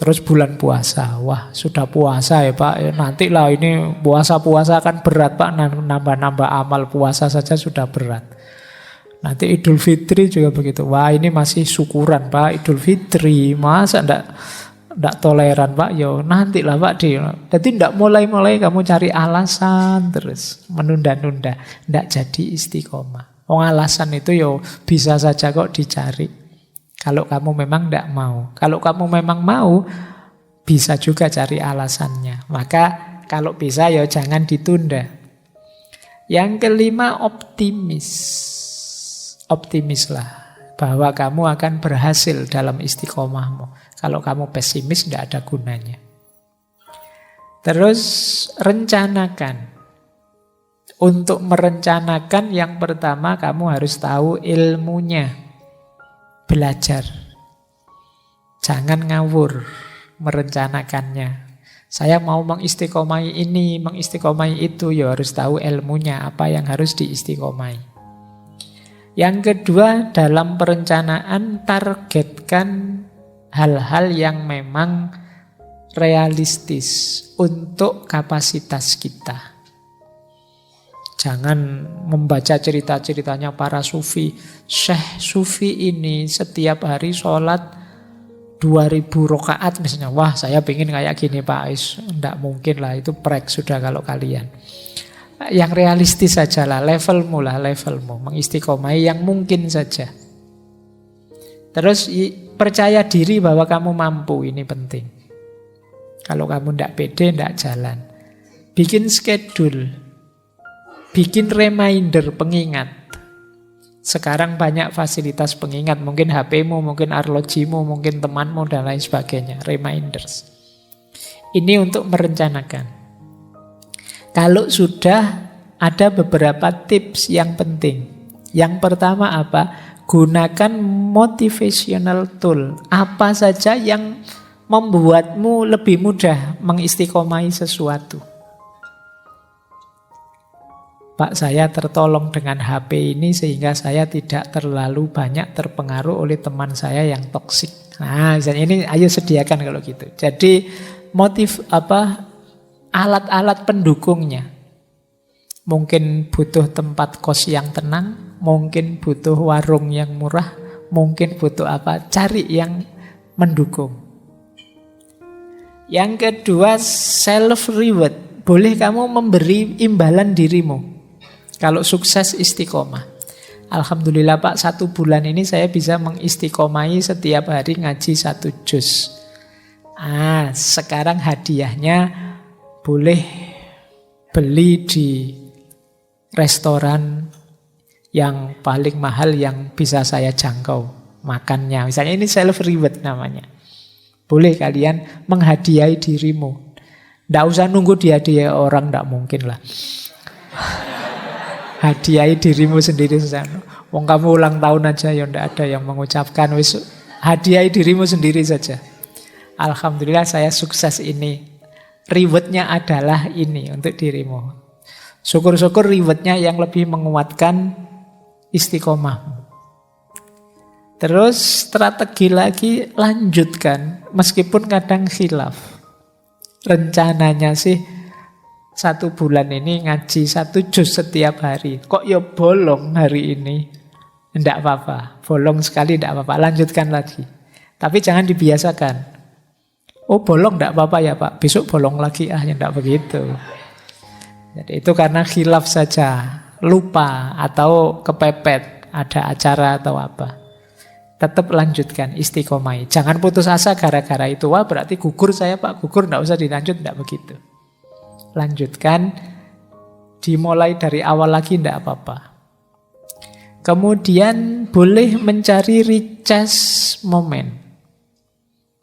Terus bulan puasa, wah sudah puasa ya Pak, ya, nanti lah ini puasa-puasa kan berat Pak, nambah-nambah amal puasa saja sudah berat. Nanti Idul Fitri juga begitu, wah ini masih syukuran Pak, Idul Fitri, masa ndak toleran Pak, yo nanti lah Pak. Jadi ndak mulai-mulai kamu cari alasan terus, menunda-nunda, ndak jadi istiqomah. Alasan itu yo bisa saja kok dicari. Kalau kamu memang tidak mau. Kalau kamu memang mau, bisa juga cari alasannya. Maka kalau bisa ya jangan ditunda. Yang kelima, optimis. Optimislah bahwa kamu akan berhasil dalam istiqomahmu. Kalau kamu pesimis tidak ada gunanya. Terus rencanakan. Untuk merencanakan yang pertama kamu harus tahu ilmunya. Belajar. Jangan ngawur merencanakannya. Saya mau mengistiqomai ini, mengistiqomai itu, ya harus tahu ilmunya, apa yang harus diistiqomai. Yang kedua, dalam perencanaan targetkan hal-hal yang memang realistis untuk kapasitas kita. Jangan membaca cerita-ceritanya para sufi. Syekh sufi ini setiap hari sholat 2000 rakaat misalnya. Wah saya pengen kayak gini Pak Ais. Tidak mungkin lah, itu prek sudah kalau kalian. Yang realistis saja lah, levelmu. Mengistiqomai yang mungkin saja. Terus percaya diri bahwa kamu mampu, ini penting. Kalau kamu tidak pede, tidak jalan. Bikin schedule. Bikin reminder, pengingat. Sekarang banyak fasilitas pengingat. Mungkin HP-mu, mungkin arlojimu, mungkin temanmu, dan lain sebagainya. Reminders. Ini untuk merencanakan. Kalau sudah, ada beberapa tips yang penting. Yang pertama apa? Gunakan motivational tool. Apa saja yang membuatmu lebih mudah mengistiqomai sesuatu. Pak, saya tertolong dengan HP ini sehingga saya tidak terlalu banyak terpengaruh oleh teman saya yang toksik. Nah, misalnya ini ayo sediakan kalau gitu. Jadi motif alat-alat pendukungnya. Mungkin butuh tempat kos yang tenang, mungkin butuh warung yang murah, mungkin butuh apa, cari yang mendukung. Yang kedua, self reward. Boleh kamu memberi imbalan dirimu. Kalau sukses istiqomah. Alhamdulillah Pak, 1 bulan ini saya bisa mengistiqomahi setiap hari ngaji 1 juz. Sekarang hadiahnya boleh beli di restoran yang paling mahal yang bisa saya jangkau makannya. Misalnya ini self reward namanya. Boleh kalian menghadiahi dirimu. Nggak usah nunggu dihadiahi orang, nggak mungkin lah. Hadiahi dirimu sendiri. Wong kamu ulang tahun aja ya ndak ada yang mengucapkan. Wis hadiahi dirimu sendiri saja. Alhamdulillah saya sukses ini. Rewardnya adalah ini untuk dirimu. Syukur-syukur rewardnya yang lebih menguatkan istiqomah. Terus strategi lagi, lanjutkan meskipun kadang khilaf. Rencananya sih 1 bulan ini ngaji 1 juz setiap hari. Kok ya bolong hari ini? Tidak apa-apa. Bolong sekali tidak apa-apa. Lanjutkan lagi. Tapi jangan dibiasakan. Oh bolong tidak apa-apa ya Pak. Besok bolong lagi. Ya tidak begitu. Jadi itu karena khilaf saja. Lupa atau kepepet. Ada acara atau apa. Tetap lanjutkan istiqomah. Jangan putus asa gara-gara itu. Wah berarti gugur saya Pak. Gugur tidak usah dilanjut. Tidak begitu. Lanjutkan, dimulai dari awal lagi tidak apa-apa. Kemudian boleh mencari recharge moment.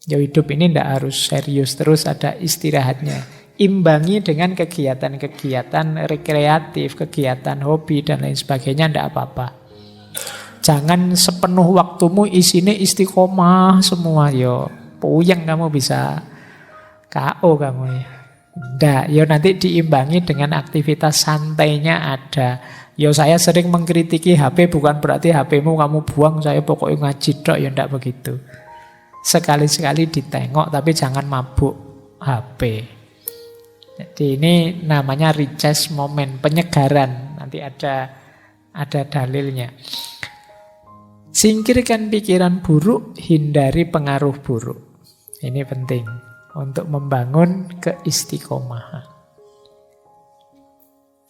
Ya hidup ini tidak harus serius terus, ada istirahatnya. Imbangi dengan kegiatan-kegiatan rekreatif, kegiatan hobi dan lain sebagainya, tidak apa-apa. Jangan sepenuh waktumu isinya istiqomah semua. Yo, puyeng kamu bisa KO kamu ya. Nggak, ya nanti diimbangi dengan aktivitas santainya ada. Ya saya sering mengkritiki HP bukan berarti HP-mu kamu buang, saya pokoknya ngaji dok, ya ndak begitu. Sekali-sekali ditengok tapi jangan mabuk HP. Jadi ini namanya recharge moment, penyegaran. Nanti ada dalilnya. Singkirkan pikiran buruk, hindari pengaruh buruk. Ini penting untuk membangun keistiqomahan.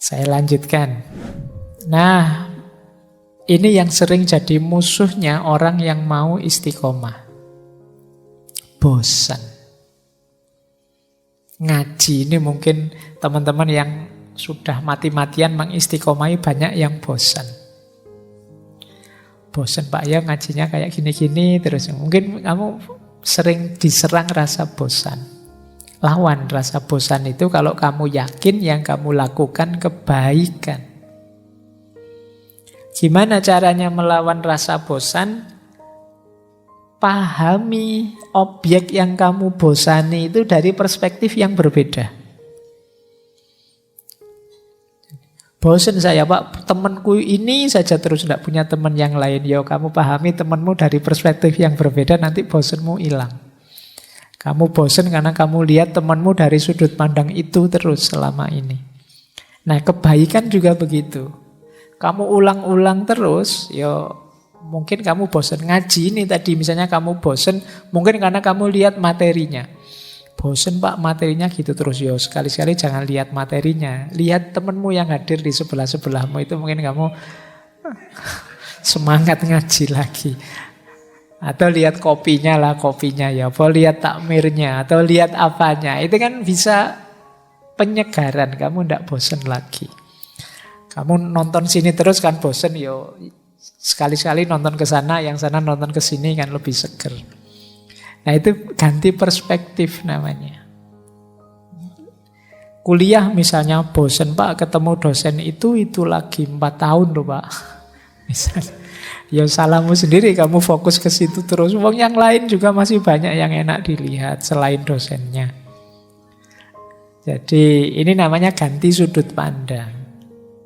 Saya lanjutkan. Nah, ini yang sering jadi musuhnya orang yang mau istiqomah. Bosan. Ngaji ini mungkin teman-teman yang sudah mati-matian mengistiqomahi banyak yang bosan. Bosan Pak ya ngajinya kayak gini-gini terus. Mungkin kamu sering diserang rasa bosan. Lawan rasa bosan itu kalau kamu yakin yang kamu lakukan kebaikan. Gimana caranya melawan rasa bosan? Pahami objek yang kamu bosani itu dari perspektif yang berbeda. Bosan saya Pak, temanku ini saja terus tidak punya teman yang lain. Ya kamu pahami temanmu dari perspektif yang berbeda, nanti bosanmu hilang. Kamu bosan karena kamu lihat temanmu dari sudut pandang itu terus selama ini. Nah kebaikan juga begitu. Kamu ulang-ulang terus, ya mungkin kamu bosan ngaji ini tadi. Misalnya kamu bosan, mungkin karena kamu lihat materinya. Bosan Pak materinya gitu terus, ya sekali-sekali jangan lihat materinya. Lihat temanmu yang hadir di sebelah-sebelahmu itu mungkin kamu semangat ngaji lagi. Atau lihat kopinya ya. Atau lihat takmirnya, atau lihat apanya. Itu kan bisa penyegaran, kamu tidak bosan lagi. Kamu nonton sini terus kan bosan, yo sekali-sekali nonton ke sana, yang sana nonton ke sini kan lebih seger. Nah itu ganti perspektif namanya. Kuliah misalnya bosan Pak, ketemu dosen itu lagi 4 tahun loh Pak. Misalnya, ya salahmu sendiri, kamu fokus ke situ terus. Wong yang lain juga masih banyak yang enak dilihat selain dosennya. Jadi ini namanya ganti sudut pandang.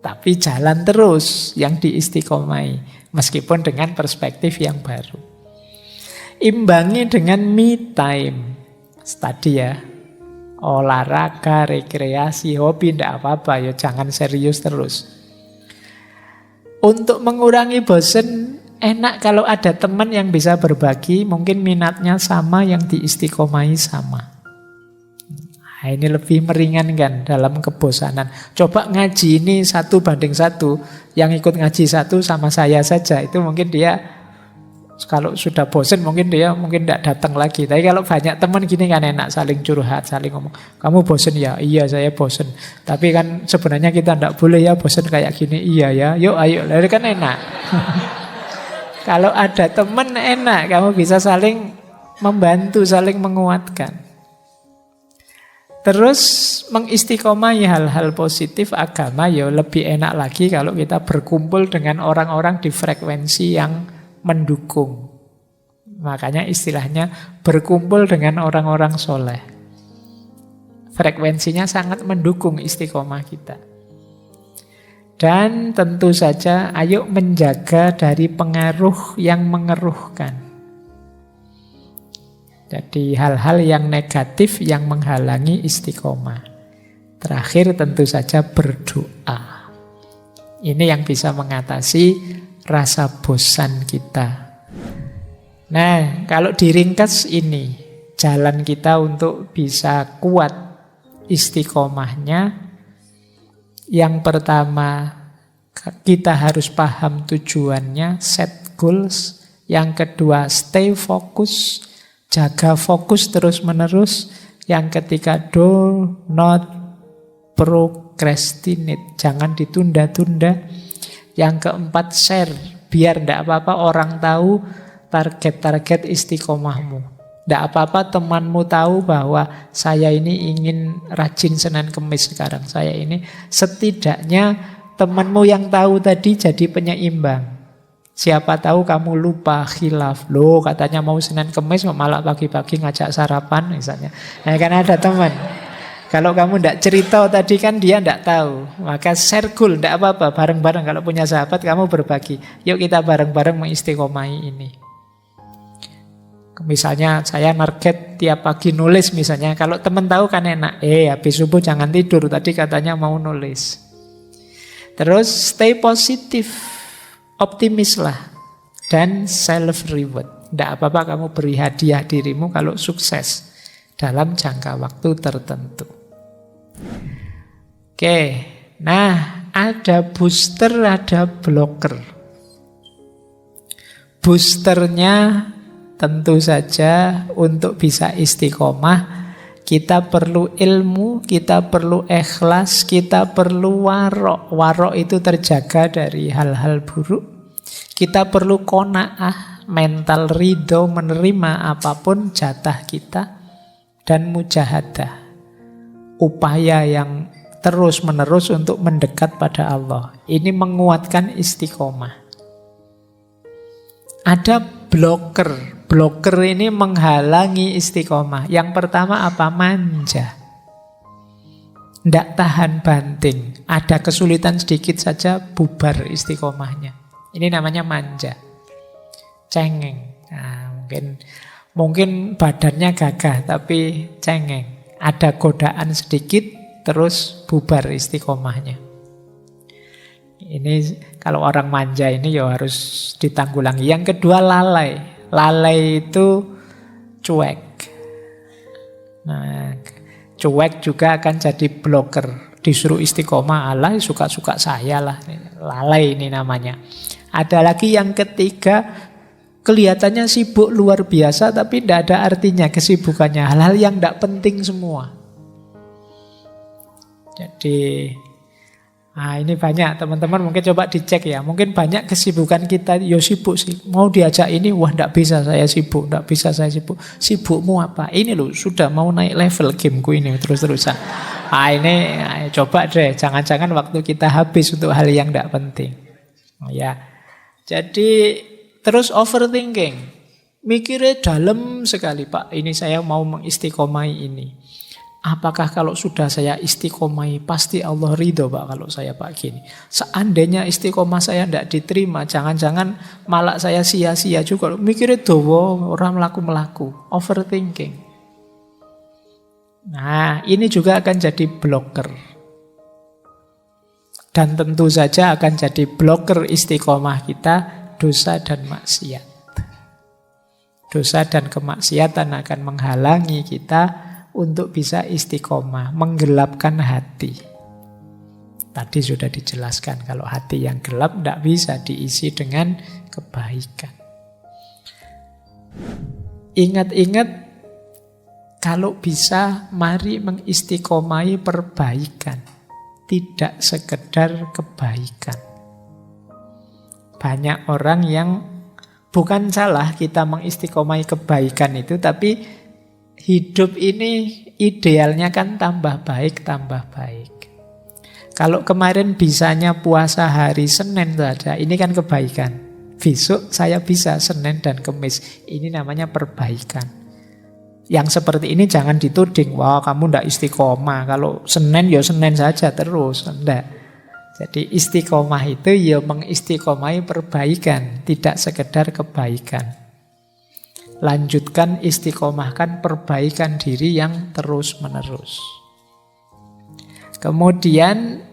tapi jalan terus yang diistiqomai, meskipun dengan perspektif yang baru. Imbangi dengan me time. Tadi ya, olahraga, rekreasi, hobi, tidak apa-apa, ya jangan serius terus. Untuk mengurangi bosen, enak kalau ada teman yang bisa berbagi, mungkin minatnya sama, yang diistiqomai sama. Nah, ini lebih meringankan dalam kebosanan. Coba ngaji ini 1:1, yang ikut ngaji 1 sama saya saja, itu mungkin dia kalau sudah bosen mungkin dia tidak datang lagi. Tapi kalau banyak teman gini kan enak, saling curhat, saling ngomong. Kamu bosen ya? Iya saya bosen. Tapi kan sebenarnya kita tidak boleh ya bosen kayak gini. Iya ya, yuk ayo. Lalu kan enak. Kalau ada teman enak, kamu bisa saling membantu, saling menguatkan. Terus mengistiqomai hal-hal positif agama ya lebih enak lagi kalau kita berkumpul dengan orang-orang di frekuensi yang mendukung. Makanya istilahnya berkumpul dengan orang-orang soleh. Frekuensinya sangat mendukung istiqomah kita. Dan tentu saja ayo menjaga dari pengaruh yang mengeruhkan. Jadi hal-hal yang negatif yang menghalangi istiqomah. Terakhir tentu saja berdoa. Ini yang bisa mengatasi rasa bosan kita. Nah, kalau diringkas ini, jalan kita untuk bisa kuat istiqomahnya, yang pertama kita harus paham tujuannya, set goals. Yang kedua, stay fokus. Jaga fokus terus-menerus. Yang ketiga, do not procrastinate. Jangan ditunda-tunda. Yang keempat, share. Biar tidak apa-apa orang tahu target-target istiqomahmu. Tidak apa-apa temanmu tahu bahwa saya ini ingin rajin Senin Kemis sekarang. Saya ini setidaknya temanmu yang tahu tadi jadi penyeimbang. Siapa tahu kamu lupa khilaf. Loh katanya mau Senin Kemis malah pagi-pagi ngajak sarapan misalnya. Nah kan ada teman. Kalau kamu tidak cerita tadi kan dia tidak tahu. Maka share goal, tidak apa-apa. Bareng-bareng kalau punya sahabat kamu berbagi. Yuk kita bareng-bareng mengistiqomahi ini. Misalnya saya target tiap pagi nulis misalnya. Kalau teman tahu kan enak. Habis subuh jangan tidur. Tadi katanya mau nulis. Terus stay positif. Optimislah dan self reward. Tidak apa-apa kamu beri hadiah dirimu kalau sukses dalam jangka waktu tertentu. Oke, nah ada booster, ada blocker. Boosternya tentu saja untuk bisa istiqomah kita perlu ilmu, kita perlu ikhlas, kita perlu warok. Warok itu terjaga dari hal-hal buruk. Kita perlu qanaah, mental ridho menerima apapun jatah kita. Dan mujahadah, upaya yang terus-menerus untuk mendekat pada Allah. Ini menguatkan istiqomah. Ada blocker. Blocker ini menghalangi istiqomah. Yang pertama apa? Manja. Tidak tahan banting. Ada kesulitan sedikit saja bubar istiqomahnya. Ini namanya manja. Cengeng. Nah, mungkin badannya gagah tapi cengeng. Ada godaan sedikit terus bubar istiqomahnya. Ini kalau orang manja ini ya harus ditanggulangi. Yang kedua lalai. Lalai itu cuek. Nah, cuek juga akan jadi blocker. Disuruh istiqomah, Allah suka-suka saya lah. Lalai ini namanya. Ada lagi yang ketiga, kelihatannya sibuk luar biasa tapi tidak ada artinya kesibukannya. Hal-hal yang tidak penting semua. Jadi ini banyak teman-teman mungkin coba dicek ya. Mungkin banyak kesibukan kita, ya sibuk sih. Mau diajak ini, wah tidak bisa saya sibuk, tidak bisa saya sibuk. Sibukmu apa? Ini loh sudah mau naik level gameku ini terus-terusan. Ini coba deh, jangan-jangan waktu kita habis untuk hal yang tidak penting. Ya, jadi terus overthinking. Mikirnya dalam sekali, Pak. Ini saya mau mengistiqomai ini. Apakah kalau sudah saya istiqomah pasti Allah ridho Pak kalau saya Pak gini? Seandainya istiqomah saya tidak diterima, jangan-jangan malah saya sia-sia juga. Mikirnya dowo, orang melaku-melaku, overthinking. Nah, ini juga akan jadi blocker. Dan tentu saja akan jadi blocker istiqomah kita, dosa dan maksiat. Dosa dan kemaksiatan akan menghalangi kita untuk bisa istiqomah, menggelapkan hati. Tadi sudah dijelaskan, kalau hati yang gelap tidak bisa diisi dengan kebaikan. Ingat-ingat, kalau bisa, mari mengistiqomahi perbaikan, tidak sekedar kebaikan. Banyak orang yang bukan salah kita mengistiqomahi kebaikan itu, tapi hidup ini idealnya kan tambah baik, tambah baik. Kalau kemarin bisanya puasa hari Senin saja, ini kan kebaikan. Besok saya bisa Senin dan Kamis, ini namanya perbaikan. Yang seperti ini jangan dituding, wah kamu ndak istiqomah, kalau Senin ya Senin saja terus, enggak. Jadi istiqomah itu ya mengistiqomahi perbaikan, tidak sekedar kebaikan. Lanjutkan, istiqomahkan perbaikan diri yang terus-menerus. Kemudian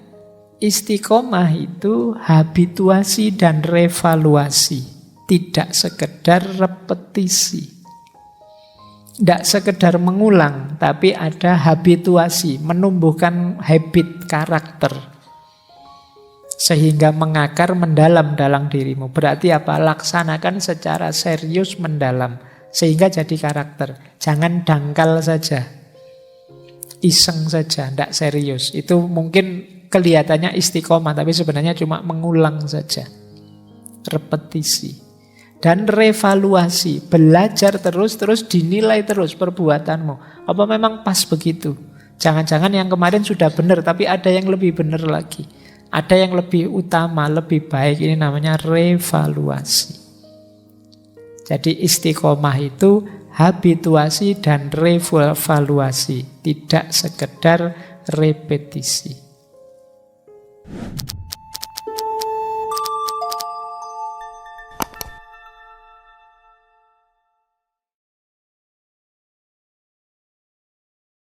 istiqomah itu habituasi dan revaluasi, tidak sekedar repetisi. Tidak sekedar mengulang, tapi ada habituasi, menumbuhkan habit, karakter. Sehingga mengakar mendalam dalam dirimu. Berarti apa? Laksanakan secara serius mendalam. Sehingga jadi karakter. Jangan dangkal saja, iseng saja, tidak serius. Itu mungkin kelihatannya istiqomah, tapi sebenarnya cuma mengulang saja. Repetisi. Dan revaluasi, belajar terus dinilai terus perbuatanmu. Apa memang pas begitu? Jangan-jangan yang kemarin sudah benar, tapi ada yang lebih benar lagi. Ada yang lebih utama, lebih baik. Ini namanya revaluasi. Jadi istiqomah itu habituasi dan revaluasi, tidak sekedar repetisi.